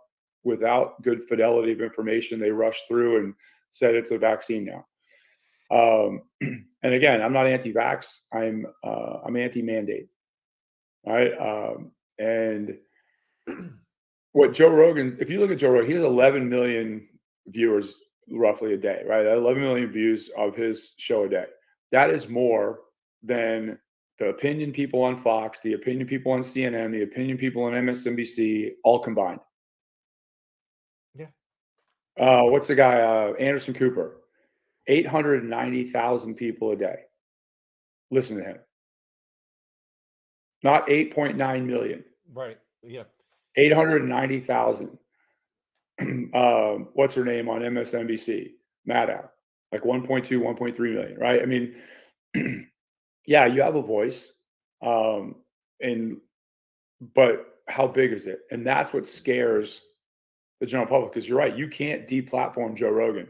Speaker 3: good fidelity of information, they rushed through and said it's a vaccine now. And again, I'm not anti-vax. I'm anti-mandate. Right. And what Joe Rogan, if you look at Joe Rogan, he has 11 million viewers roughly a day, right? 11 million views of his show a day. That is more than the opinion people on Fox, the opinion people on CNN, the opinion people on MSNBC, all combined.
Speaker 1: Yeah.
Speaker 3: What's the guy? Anderson Cooper. 890,000 people a day listen to him. Not 8.9 million.
Speaker 1: Right. Yeah.
Speaker 3: 890,000. What's her name on MSNBC? Maddow. Like 1.2, 1.3 million, right? I mean, yeah, you have a voice. But how big is it? And that's what scares the general public, because you're right. You can't deplatform Joe Rogan.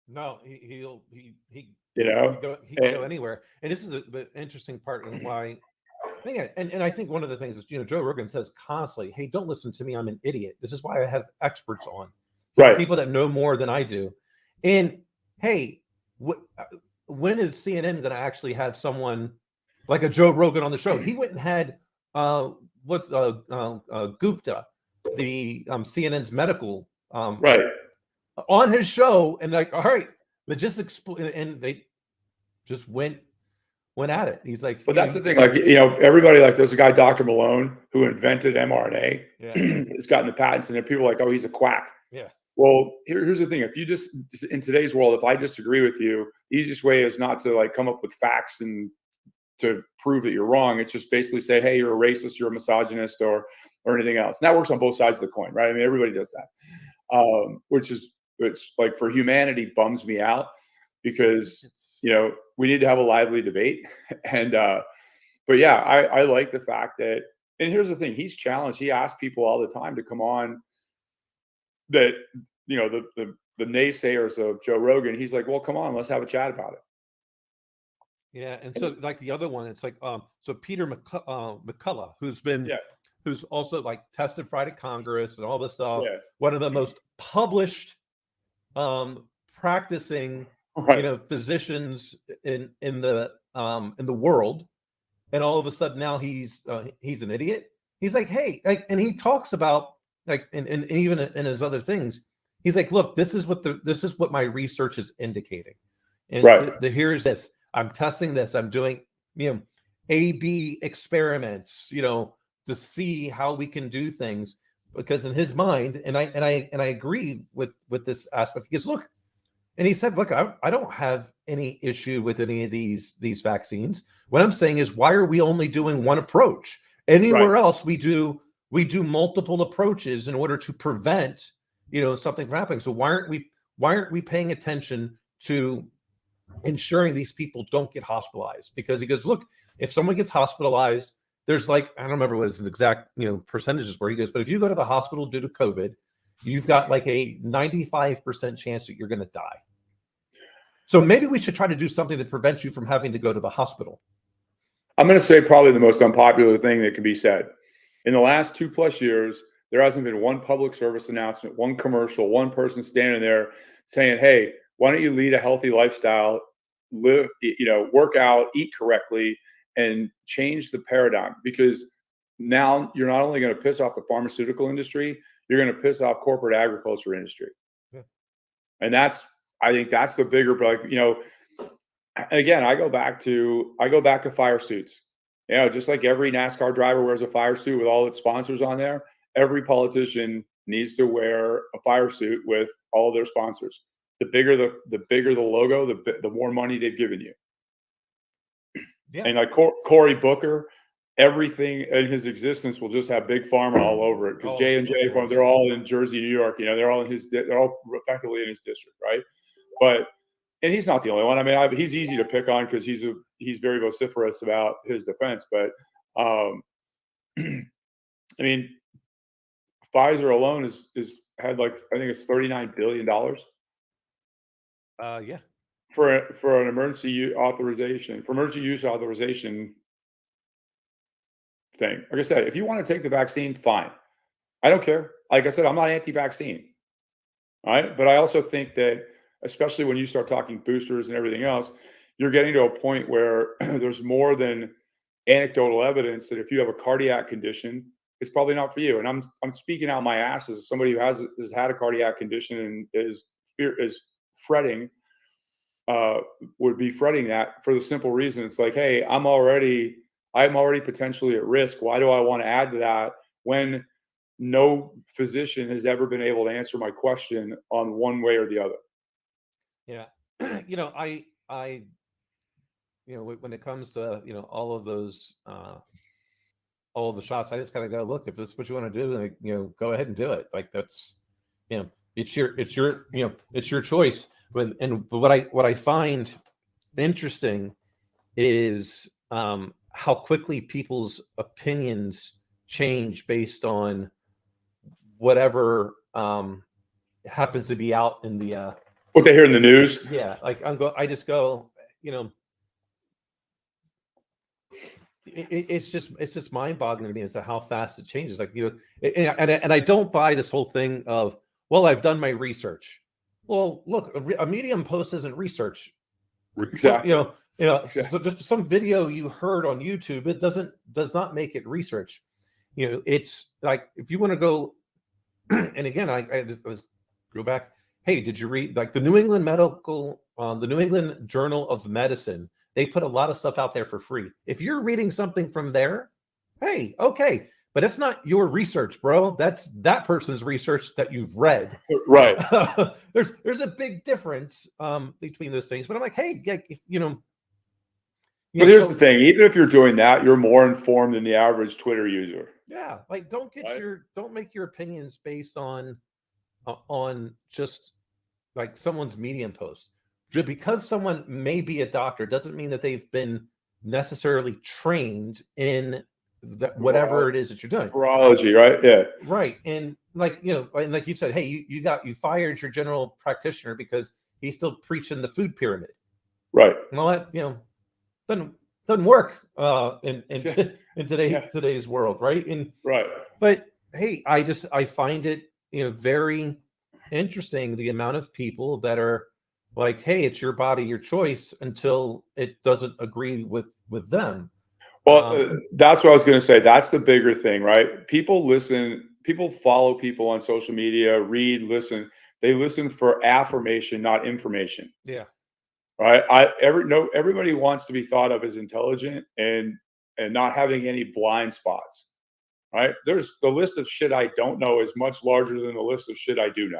Speaker 1: No, he
Speaker 3: can
Speaker 1: go anywhere. And this is the interesting part, and why. And I think one of the things is, Joe Rogan says constantly, "Hey, don't listen to me. I'm an idiot." This is why I have experts on,
Speaker 3: right?
Speaker 1: People that know more than I do. And hey, when is CNN going to actually have someone like a Joe Rogan on the show? He went and had Gupta, the CNN's medical
Speaker 3: right,
Speaker 1: on his show, and like, all right, let's just explain. And they just went at it. He's like,
Speaker 3: but that's the thing. Like, everybody, like, there's a guy, Dr. Malone, who invented mRNA.
Speaker 1: Yeah.
Speaker 3: It's gotten the patents, and people are like, oh, he's a quack.
Speaker 1: Yeah.
Speaker 3: Well, here's the thing. If you just, in today's world, if I disagree with you, the easiest way is not to like come up with facts and to prove that you're wrong. It's just basically say, hey, you're a racist, you're a misogynist, or anything else. And that works on both sides of the coin, right? I mean, everybody does that, which like, for humanity, bums me out, because we need to have a lively debate. And but yeah, I like the fact that, and here's the thing, he's challenged. He asks people all the time to come on, that the naysayers of Joe Rogan. He's like, well, come on, let's have a chat about it.
Speaker 1: Yeah. And so, like, the other one, it's like, so Peter McCullough, who's also like testified at Congress and all this stuff.
Speaker 3: Yeah.
Speaker 1: One of the most published practicing physicians in the world, and all of a sudden now he's an idiot. He's like, hey, like, and he talks about, like, and even in his other things, he's like, look, this is what my research is indicating, and here's this. I'm testing this. I'm doing A/B experiments, to see how we can do things, because in his mind, and I agree with this aspect. He goes, look, and he said, look, I don't have any issue with any of these vaccines. What I'm saying is, why are we only doing one approach? Anywhere else we do multiple approaches in order to prevent something from happening. So why aren't we paying attention to ensuring these people don't get hospitalized? Because he goes, look, if someone gets hospitalized, there's like, I don't remember what his exact percentages were. He goes, but if you go to the hospital due to COVID, you've got like a 95% chance that you're going to die. So maybe we should try to do something to prevent you from having to go to the hospital.
Speaker 3: I'm going to say probably the most unpopular thing that can be said. In the last 2+ years, there hasn't been one public service announcement, one commercial, one person standing there saying, hey, why don't you lead a healthy lifestyle, live, work out, eat correctly, and change the paradigm? Because now you're not only going to piss off the pharmaceutical industry, you're going to piss off corporate agriculture industry. Yeah. And I think that's the bigger, like, again, I go back to fire suits. You know, just like every NASCAR driver wears a fire suit with all its sponsors on there, every politician needs to wear a fire suit with all their sponsors. The bigger the logo, the more money they've given you.
Speaker 1: Yeah.
Speaker 3: And like Cory Booker, everything in his existence will just have Big Pharma all over it because J&J Farm, they're all in Jersey, New York. You know, they're all effectively in his district, right? But and he's not the only one. I mean, he's easy to pick on because he's very vociferous about his defense. But I mean, Pfizer alone is had like I think it's $39 billion
Speaker 1: Yeah.
Speaker 3: for an emergency use authorization thing. Like I said, if you want to take the vaccine, fine. I don't care. Like I said, I'm not anti-vaccine. All right. But I also think that, especially when you start talking boosters and everything else, you're getting to a point where there's more than anecdotal evidence that if you have a cardiac condition, it's probably not for you. And I'm speaking out my ass as somebody who has had a cardiac condition and is fretting, would be fretting that for the simple reason it's like, hey, I'm already potentially at risk. Why do I want to add to that when no physician has ever been able to answer my question on one way or the other?
Speaker 1: Yeah. You know, I you know, when it comes to, you know, all of those all of the shots, I just kind of go, look, if this is what you want to do, like, you know, go ahead and do it. Like that's, you know, it's your you know, it's your choice. But what I find interesting is how quickly people's opinions change based on whatever happens to be out in the
Speaker 3: What they hear in the news.
Speaker 1: yeah, like I just go, you know, it's just mind-boggling to me as to how fast it changes. Like, you know, and I don't buy this whole thing of, well, I've done my research. Well, look, a Medium post isn't research.
Speaker 3: Exactly.
Speaker 1: You know,
Speaker 3: Exactly.
Speaker 1: so just some video you heard on YouTube, it does not make it research. You know, it's like if you want to go, and again, I just go back. Hey, did you read like the New England the New England Journal of Medicine? They put a lot of stuff out there for free. If you're reading something from there, hey, okay, but it's not your research, bro. That's that person's research that you've read.
Speaker 3: Right.
Speaker 1: There's a big difference between those things. But I'm like, hey, you know.
Speaker 3: But here's the thing: even if you're doing that, you're more informed than the average Twitter user.
Speaker 1: Yeah, like don't make your opinions based on just like someone's Medium post. Just because someone may be a doctor doesn't mean that they've been necessarily trained in whatever it is that you're doing.
Speaker 3: Virology, right? Yeah.
Speaker 1: Right. And like, you know, and like you said, hey, you fired your general practitioner because he's still preaching the food pyramid.
Speaker 3: Right.
Speaker 1: And all that, you know, doesn't work in today's world, right? And
Speaker 3: right.
Speaker 1: But hey, I find it, you know, very interesting the amount of people that are like, hey, it's your body, your choice, until it doesn't agree with them.
Speaker 3: Well, that's what I was going to say. That's the bigger thing, right? People listen, people follow people on social media, read, listen. They listen for affirmation, not information.
Speaker 1: Yeah.
Speaker 3: Right. Everybody wants to be thought of as intelligent and not having any blind spots. Right. There's the list of shit I don't know is much larger than the list of shit I do know.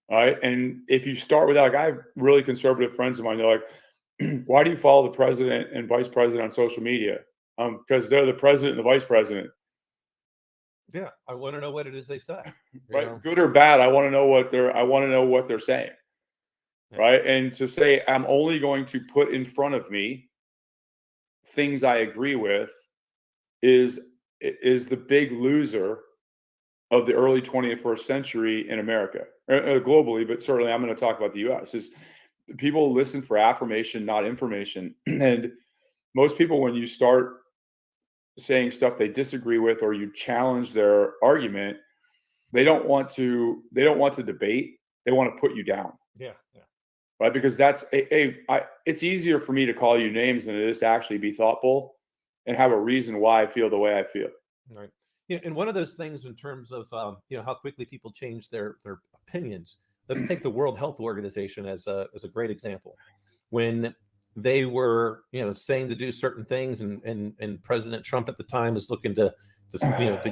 Speaker 3: All right. And if you start with that, like I have really conservative friends of mine, they're like, why do you follow the president and vice president on social media? Because they're the president and the vice president.
Speaker 1: Yeah. I want to know what it is they say.
Speaker 3: Right. Know? Good or bad. I want to know what they're saying. Yeah. Right. And to say I'm only going to put in front of me things I agree with is the big loser of the early 21st century in America, globally, but certainly I'm going to talk about the US, is people listen for affirmation, not information. And most people, when you start saying stuff they disagree with, or you challenge their argument, they don't want to debate. They want to put you down.
Speaker 1: Yeah. Yeah.
Speaker 3: Right. Because it's easier for me to call you names than it is to actually be thoughtful and have a reason why I feel the way I feel.
Speaker 1: Right. Yeah, and one of those things in terms of you know, how quickly people change their opinions. Let's take the World Health Organization as a great example. when they were, saying to do certain things, and President Trump at the time was looking to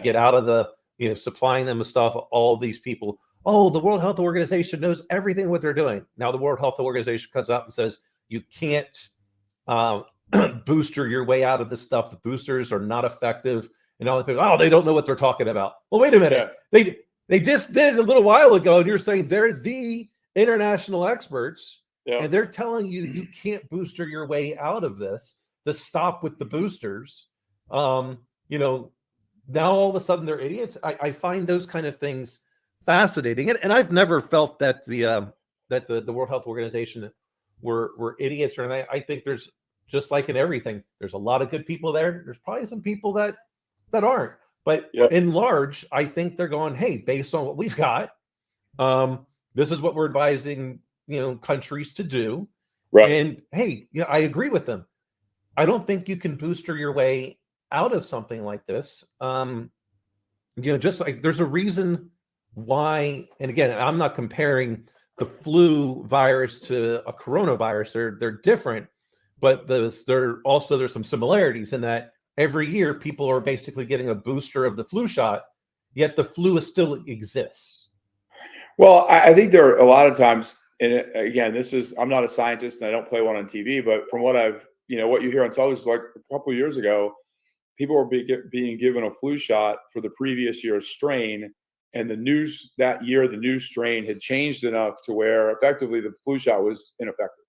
Speaker 1: get out of the, supplying them with stuff. All these people, oh, the World Health Organization knows everything what they're doing. Now the World Health Organization comes out and says you can't booster your way out of this stuff. The boosters are not effective, and all the people, oh, they don't know what they're talking about. Well, wait a minute, they just did a little while ago, and you're saying they're the international experts. Yeah. And they're telling you you can't booster your way out of this. To stop with the boosters. Now all of a sudden they're idiots. I find those kind of things fascinating, and I've never felt that the World Health Organization were idiots or anything. I think there's, just like in everything, there's a lot of good people there. There's probably some people that aren't, but in large, I think they're going, hey, based on what we've got, this is what we're advising countries to do. Right. And hey, I agree with them. I don't think you can booster your way out of something like this. Just like there's a reason why, and again, I'm not comparing the flu virus to a coronavirus. They're different, but there's some similarities in that every year people are basically getting a booster of the flu shot, yet the flu still exists.
Speaker 3: Well, I think there are a lot of times, and again, I'm not a scientist and I don't play one on TV, but from what what you hear on television, like a couple of years ago, people were being given a flu shot for the previous year's strain, and the new strain had changed enough to where effectively the flu shot was ineffective.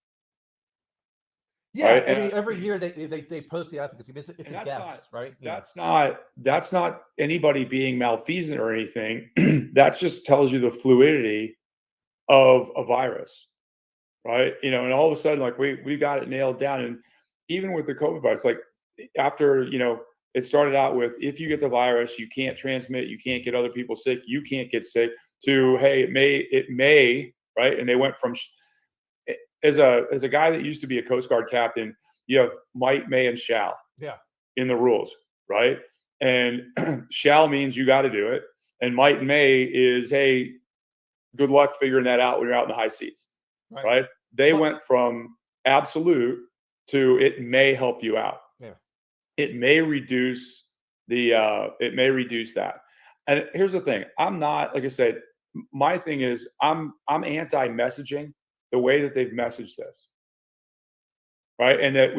Speaker 1: Yeah, right? I mean, every year they post the efficacy. It's a guess, right?
Speaker 3: That's not anybody being malfeasant or anything. That just tells you the fluidity of a virus, right? And all of a sudden, like we got it nailed down. And even with the COVID virus, like after it started out with, if you get the virus, you can't transmit, you can't get other people sick, you can't get sick, to hey, it may, right? And they went from as a guy that used to be a Coast Guard captain, you have might, may, and shall.
Speaker 1: Yeah.
Speaker 3: In the rules, right? And shall means you got to do it, and might and may is, hey, good luck figuring that out when you're out in the high seas, right? They went from absolute to it may help you out.
Speaker 1: Yeah.
Speaker 3: It may reduce that. And here's the thing: I'm not, like I said, my thing is I'm anti-messaging the way that they've messaged this, right? And that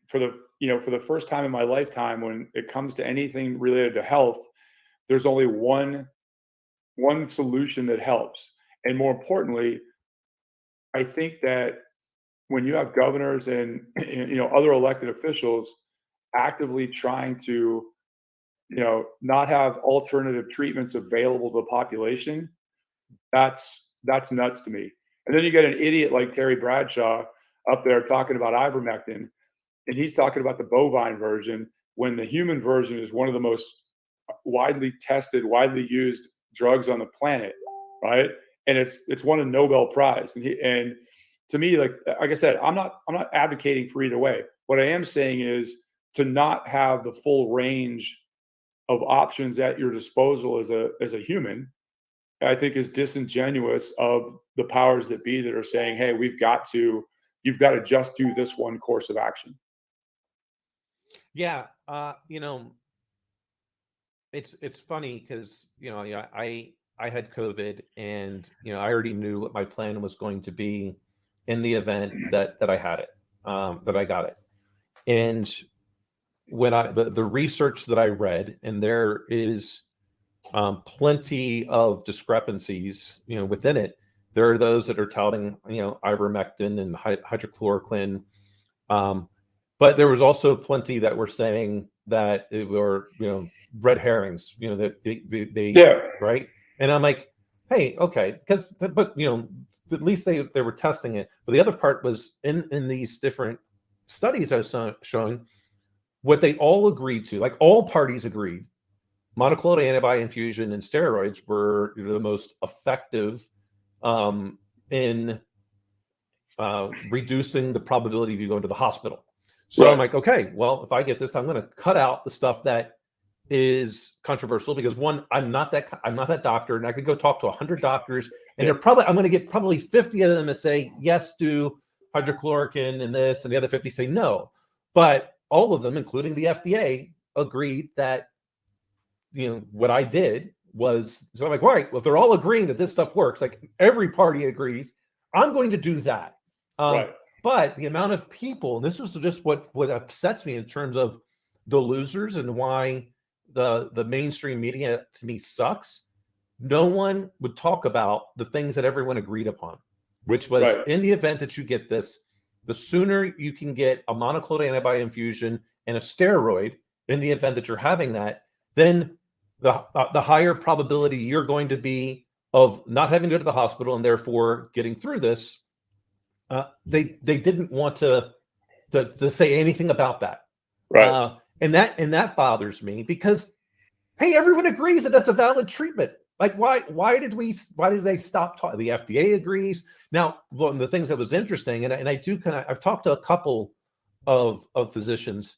Speaker 3: for the first time in my lifetime, when it comes to anything related to health, there's only one solution that helps. And more importantly, I think that when you have governors and other elected officials actively trying to not have alternative treatments available to the population, that's nuts to me. And then you get an idiot like Terry Bradshaw up there talking about ivermectin, and he's talking about the bovine version when the human version is one of the most widely tested, widely used drugs on the planet, right? And it's won a Nobel Prize. And to me, like I said, I'm not advocating for either way. What I am saying is to not have the full range of options at your disposal as a human, I think is disingenuous of the powers that be that are saying, hey, you've got to just do this one course of action.
Speaker 1: Yeah. It's funny because, I had COVID, and, I already knew what my plan was going to be in the event that I had it, that I got it. And when the research that I read, and there is plenty of discrepancies, within it. There are those that are touting, ivermectin and hydrochloroquine. But there was also plenty that were saying that it were, red herrings, that they right. And I'm like, hey, okay, but at least they were testing it. But the other part was in these different studies I was showing, what they all agreed to, like all parties agreed, monoclonal antibody infusion and steroids were the most effective in reducing the probability of you going to the hospital. So right. I'm like, okay, well, if I get this, I'm going to cut out the stuff that is controversial, because one, I'm not that doctor, and I could go talk to 100 doctors, and I'm going to get probably 50 of them that say yes, do hydrochloroquine and this, and the other 50 say no. But all of them, including the FDA, agreed that, what I did was, so I'm like, all right, well, if they're all agreeing that this stuff works, like every party agrees, I'm going to do that.
Speaker 3: Right.
Speaker 1: But the amount of people, and this was just what upsets me in terms of the losers and why the mainstream media to me sucks. No one would talk about the things that everyone agreed upon, which was in the event that you get this, the sooner you can get a monoclonal antibody infusion and a steroid in the event that you're having that, then the higher probability you're going to be of not having to go to the hospital and therefore getting through this. They didn't want to say anything about that.
Speaker 3: Right.
Speaker 1: And that bothers me because, hey, everyone agrees that that's a valid treatment. Like, why did they stop talking? The FDA agrees. Now, one of the things that was interesting, and I do I've talked to a couple of physicians.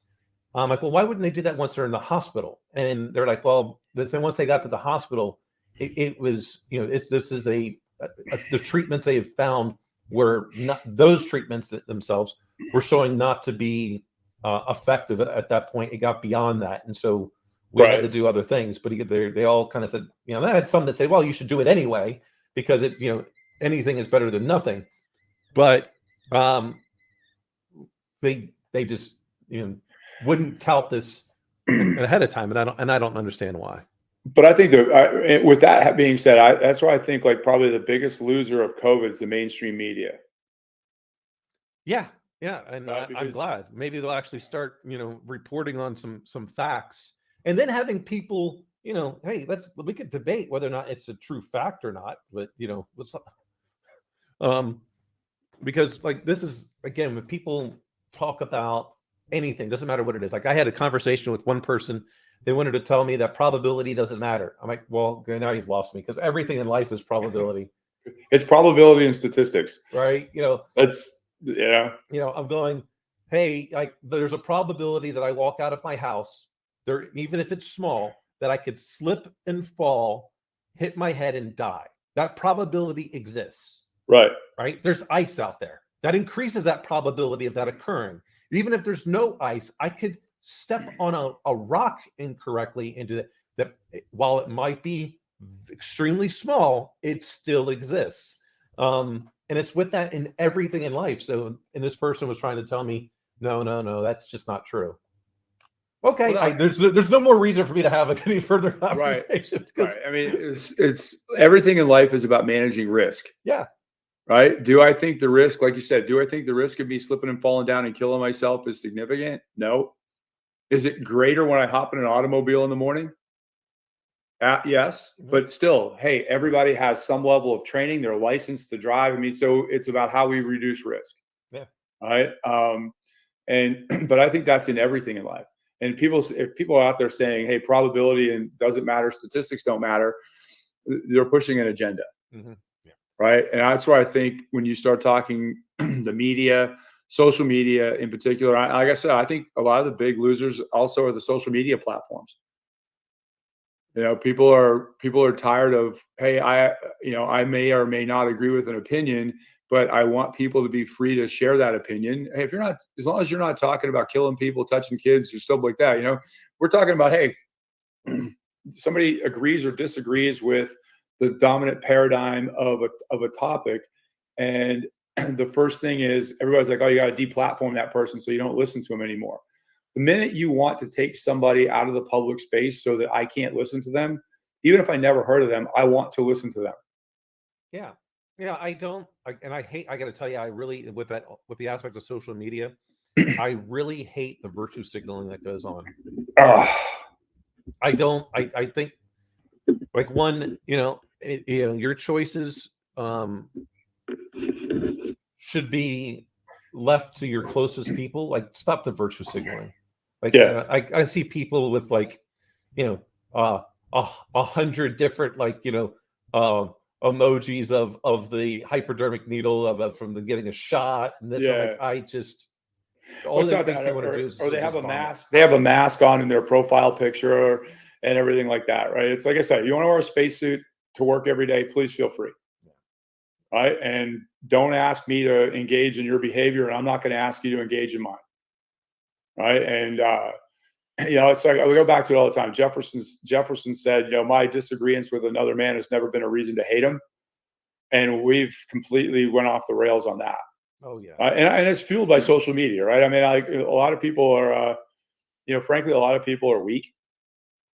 Speaker 1: I'm like, well, why wouldn't they do that once they're in the hospital? And they're like, well, once they got to the hospital, it was, this is the treatments they have found were not, those treatments that themselves were showing not to be effective at that point. It got beyond that. And so we had to do other things, but they all kind of said, I had some that say, well, you should do it anyway, because anything is better than nothing. But they just, wouldn't tout this ahead of time. And I don't understand why.
Speaker 3: But I think that with that being said, that's why I think like probably the biggest loser of COVID is the mainstream media.
Speaker 1: Yeah. Yeah. And I'm glad maybe they'll actually start, reporting on some facts, and then having people, hey, we could debate whether or not it's a true fact or not, but because like this is, again, when people talk about anything, doesn't matter what it is. Like I had a conversation with one person. They wanted to tell me that probability doesn't matter. I'm like, well, now you've lost me, because everything in life is probability.
Speaker 3: It's probability and statistics,
Speaker 1: right?
Speaker 3: That's
Speaker 1: I'm going, hey, like there's a probability that I walk out of my house there, even if it's small, that I could slip and fall, hit my head and die. That probability exists.
Speaker 3: Right.
Speaker 1: There's ice out there. That increases that probability of that occurring. Even if there's no ice, I could step on a rock incorrectly into that. While it might be extremely small, it still exists. And it's with that in everything in life. So, and this person was trying to tell me, no, that's just not true. Okay, well, there's no more reason for me to have any further conversation.
Speaker 3: Right. I mean, it's everything in life is about managing risk.
Speaker 1: Yeah.
Speaker 3: Right. Do I think the risk, like you said, do I think the risk of me slipping and falling down and killing myself is significant? No. Is it greater when I hop in an automobile in the morning? Yes, but still, hey, everybody has some level of training. They're licensed to drive. I mean, so it's about how we reduce risk.
Speaker 1: Yeah.
Speaker 3: All right. But I think that's in everything in life. And if people are out there saying, hey, probability and doesn't matter, statistics don't matter, they're pushing an agenda.
Speaker 1: Mm-hmm. Yeah.
Speaker 3: Right. And that's why I think when you start talking the media, social media in particular, like I said, I think a lot of the big losers also are the social media platforms. People are tired of, hey, I may or may not agree with an opinion, but I want people to be free to share that opinion. Hey, as long as you're not talking about killing people, touching kids, or stuff like that, we're talking about, hey, somebody agrees or disagrees with the dominant paradigm of a topic, and the first thing is everybody's like, oh, you got to deplatform that person so you don't listen to them anymore. The minute you want to take somebody out of the public space so that I can't listen to them, even if I never heard of them, I want to listen to them.
Speaker 1: Yeah. Yeah, I don't, I got to tell you, I really, with the aspect of social media, I really hate the virtue signaling that goes on. I think like one, your choices should be left to your closest people. Like, stop the virtue signaling. Like, I see people with like, 100 different, like, emojis of the hypodermic needle from the getting a shot, and this.
Speaker 3: Yeah.
Speaker 1: I just all that makes me want to do is,
Speaker 3: or they have a mask. They have a mask on in their profile picture and everything like that, right? It's like I said, you want to wear a spacesuit to work every day, please feel free, right? And don't ask me to engage in your behavior, and I'm not going to ask you to engage in mine. Right. And, it's like, I go back to it all the time. Jefferson said, my disagreements with another man has never been a reason to hate him. And we've completely went off the rails on that.
Speaker 1: Oh yeah.
Speaker 3: And it's fueled by social media, right? I mean, like a lot of people are, frankly, a lot of people are weak,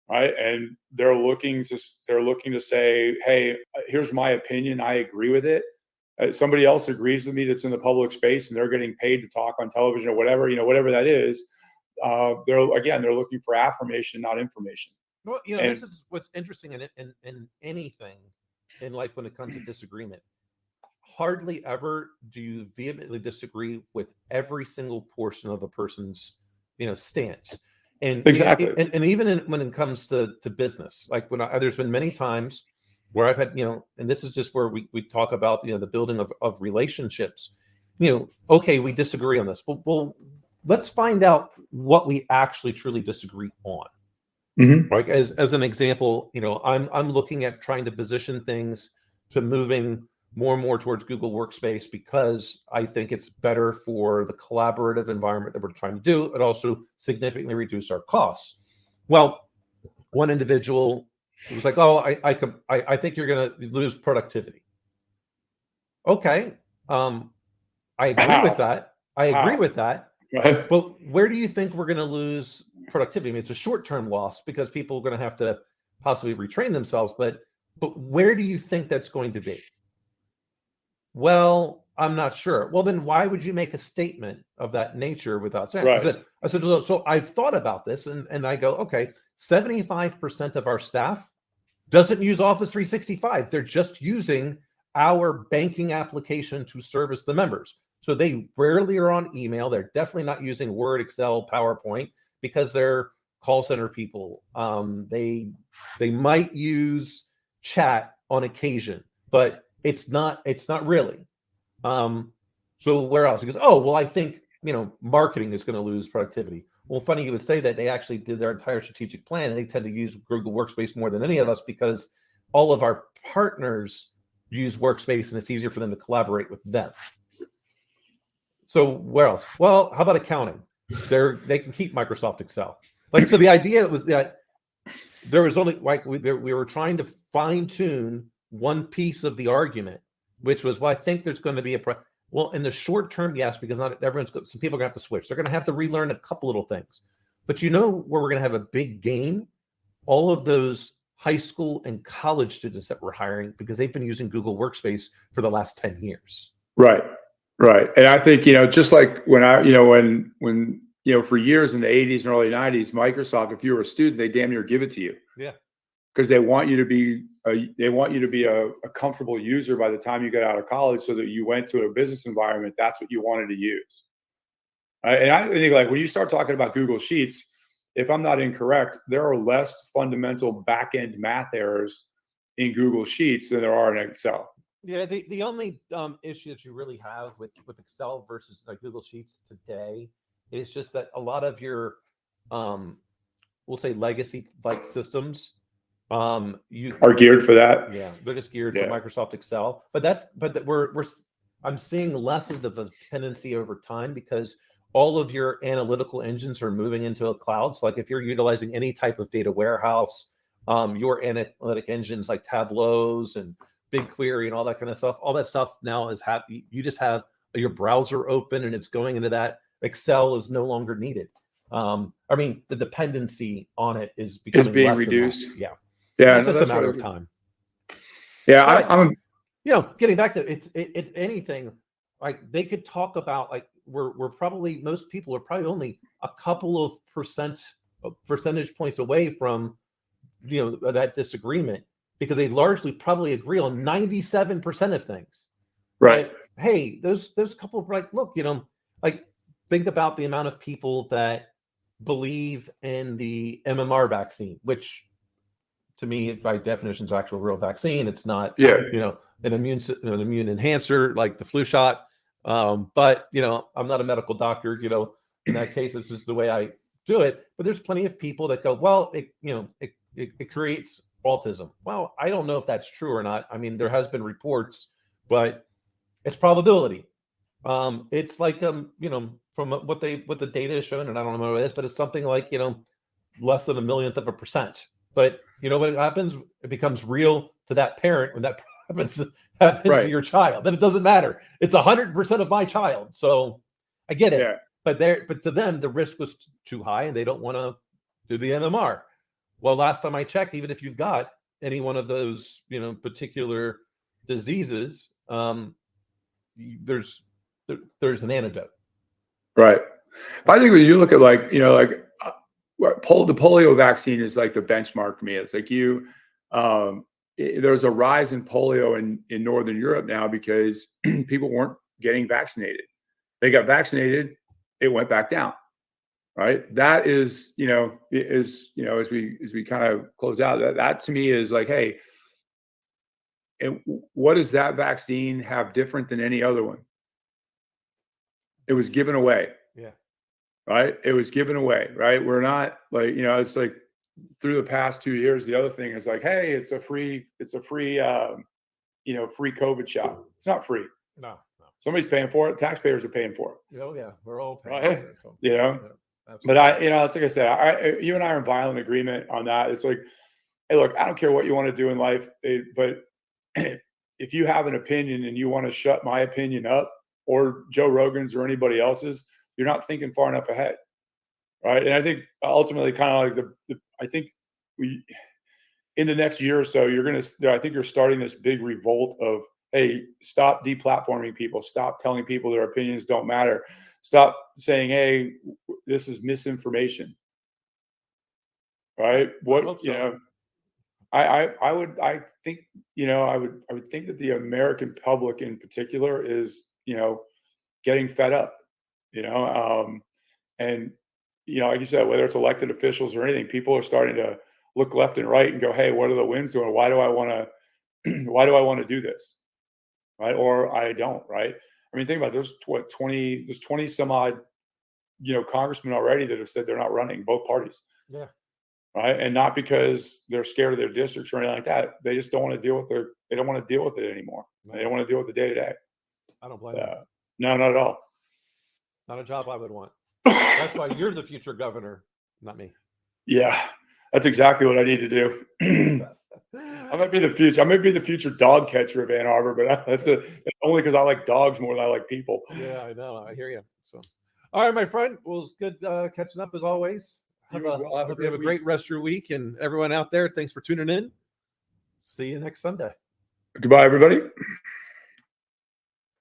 Speaker 3: right? And they're looking to say, hey, here's my opinion. I agree with it. Somebody else agrees with me that's in the public space, and they're getting paid to talk on television or whatever, whatever that is. They're looking for affirmation, not information.
Speaker 1: Well, this is what's interesting in anything in life when it comes to disagreement. Hardly ever do you vehemently disagree with every single portion of a person's, stance. And
Speaker 3: exactly.
Speaker 1: And even when it comes to business, like there's been many times where I've had, and this is just where we talk about, the building of relationships. Okay, we disagree on this. Well, let's find out what we actually truly disagree on.
Speaker 3: Mm-hmm.
Speaker 1: Right? As an example, I'm looking at trying to position things to moving more and more towards Google Workspace because I think it's better for the collaborative environment that we're trying to do. It also significantly reduce our costs. Well, one individual was like, "Oh, I think you're going to lose productivity." Okay, I agree with that. I agree with that.
Speaker 3: Right.
Speaker 1: But where do you think we're going to lose productivity? I mean, it's a short-term loss because people are going to have to possibly retrain themselves. But where do you think that's going to be? Well, I'm not sure. Well, then why would you make a statement of that nature without saying?
Speaker 3: Right.
Speaker 1: I said, so I've thought about this, and I go, okay, 75% of our staff doesn't use Office 365. They're just using our banking application to service the members. So they rarely are on email. They're definitely not using Word, Excel, PowerPoint because they're call center people. They might use chat on occasion, but it's not really. So where else? He goes, oh, well, I think, marketing is going to lose productivity. Well, funny you would say that. They actually did their entire strategic plan, and they tend to use Google Workspace more than any of us because all of our partners use Workspace, and it's easier for them to collaborate with them. So where else? Well, how about accounting? They can keep Microsoft Excel. So the idea was that there was only we were trying to fine tune one piece of the argument, which was, well, I think there's going to be well, in the short term, yes, because not everyone's some people are going to have to switch. They're going to have to relearn a couple little things. But where we're going to have a big gain? All of those high school and college students that we're hiring because they've been using Google Workspace for the last 10 years.
Speaker 3: Right. And I think, just like when for years in the 80s and early 90s, Microsoft, if you were a student, they damn near give it to you.
Speaker 1: Yeah.
Speaker 3: Because they want you to be a comfortable user by the time you get out of college, so that you went to a business environment, that's what you wanted to use. And I think, like, when you start talking about Google Sheets, if I'm not incorrect, there are less fundamental back-end math errors in Google Sheets than there are in Excel.
Speaker 1: Yeah, the only issue that you really have with Excel versus Google Sheets today is just that a lot of your we'll say legacy systems you
Speaker 3: are geared for that.
Speaker 1: Yeah, they're just geared for Microsoft Excel. But I'm seeing less of the dependency over time because all of your analytical engines are moving into a cloud. So like if you're utilizing any type of data warehouse, your analytic engines like Tableaus and BigQuery and all that kind of stuff, all that stuff now is happy. You just have your browser open and it's going into that. Excel is no longer needed. The dependency on it is becoming
Speaker 3: being
Speaker 1: less
Speaker 3: reduced.
Speaker 1: Yeah.
Speaker 3: It's
Speaker 1: just a matter of time.
Speaker 3: Yeah,
Speaker 1: I'm getting back to it anything like they could talk about we're probably most people are probably only a couple of percentage points away from that disagreement because they largely probably agree on 97% of things.
Speaker 3: Right.
Speaker 1: Hey, those couple of look, think about the amount of people that believe in the MMR vaccine, which to me, by definition, is actual real vaccine. It's not, an immune enhancer like the flu shot. But I'm not a medical doctor. In that case, this is the way I do it. But there's plenty of people that go, well, it creates autism. Well, I don't know if that's true or not. I mean, there has been reports, but It's probability. It's like you know, from what the data has shown, and I don't know what it is, but it's something like, you know, less than 1/1,000,000%. But you know what happens? It becomes real to that parent when that happens
Speaker 3: Right.
Speaker 1: to your child. Then it doesn't matter. It's 100% of my child. So I get it.
Speaker 3: Yeah.
Speaker 1: But to them, the risk was too high, and they don't want to do the NMR. Well, last time I checked, even if you've got any one of those, you know, particular diseases, there's an antidote.
Speaker 3: Right. I think when you look at, like, you know, like the polio vaccine is like the benchmark for me. It's like there's a rise in polio in Northern Europe now because people weren't getting vaccinated. They got vaccinated, it went back down. Right. That is, you know, as we kind of close out, that to me is like, hey, and what does that vaccine have different than any other one? It was given away.
Speaker 1: Yeah.
Speaker 3: Right. It was given away. Right. We're not like, you know, it's like through the past 2 years, the other thing is like, hey, it's a free, free COVID shot. It's not free.
Speaker 1: No.
Speaker 3: Somebody's paying for it. Taxpayers are paying for it.
Speaker 1: Oh yeah, we're all paying
Speaker 3: right.
Speaker 1: for it, so.
Speaker 3: You know.
Speaker 1: Yeah,
Speaker 3: but it's like I said, you and I are in violent agreement on that. It's like, hey, look, I don't care what you want to do in life, but if you have an opinion and you want to shut my opinion up or Joe Rogan's or anybody else's, you're not thinking far enough ahead, right? And I think ultimately, kind of like I think in the next year or so, I think you're starting this big revolt of, hey, stop deplatforming people, stop telling people their opinions don't matter, stop saying, hey, this is misinformation, right? What you know, I would think, you know, I would think that the American public in particular is, you know, getting fed up, you know, and you know, like you said, whether it's elected officials or anything, people are starting to look left and right and go, hey, what are the winds doing? Why do I want to do this? Right. Or I don't. Right. I mean, think about it. There's 20 some odd, you know, congressmen already that have said they're not running, both parties.
Speaker 1: Yeah.
Speaker 3: Right. And not because they're scared of their districts or anything like that. They just don't want to deal with they don't want to deal with it anymore. No. They don't want to deal with the day to day.
Speaker 1: I don't blame them.
Speaker 3: No, not at all.
Speaker 1: Not a job I would want. That's why you're the future governor, not me.
Speaker 3: Yeah, that's exactly what I need to do. I might be the future. I might be the future dog catcher of Ann Arbor, but that's only because I like dogs more than I like people.
Speaker 1: Yeah, I know. I hear you. So, all right, my friend. Well, it's good catching up as always. Hope you have a great rest of your week, and everyone out there, thanks for tuning in. See you next Sunday.
Speaker 3: Goodbye, everybody.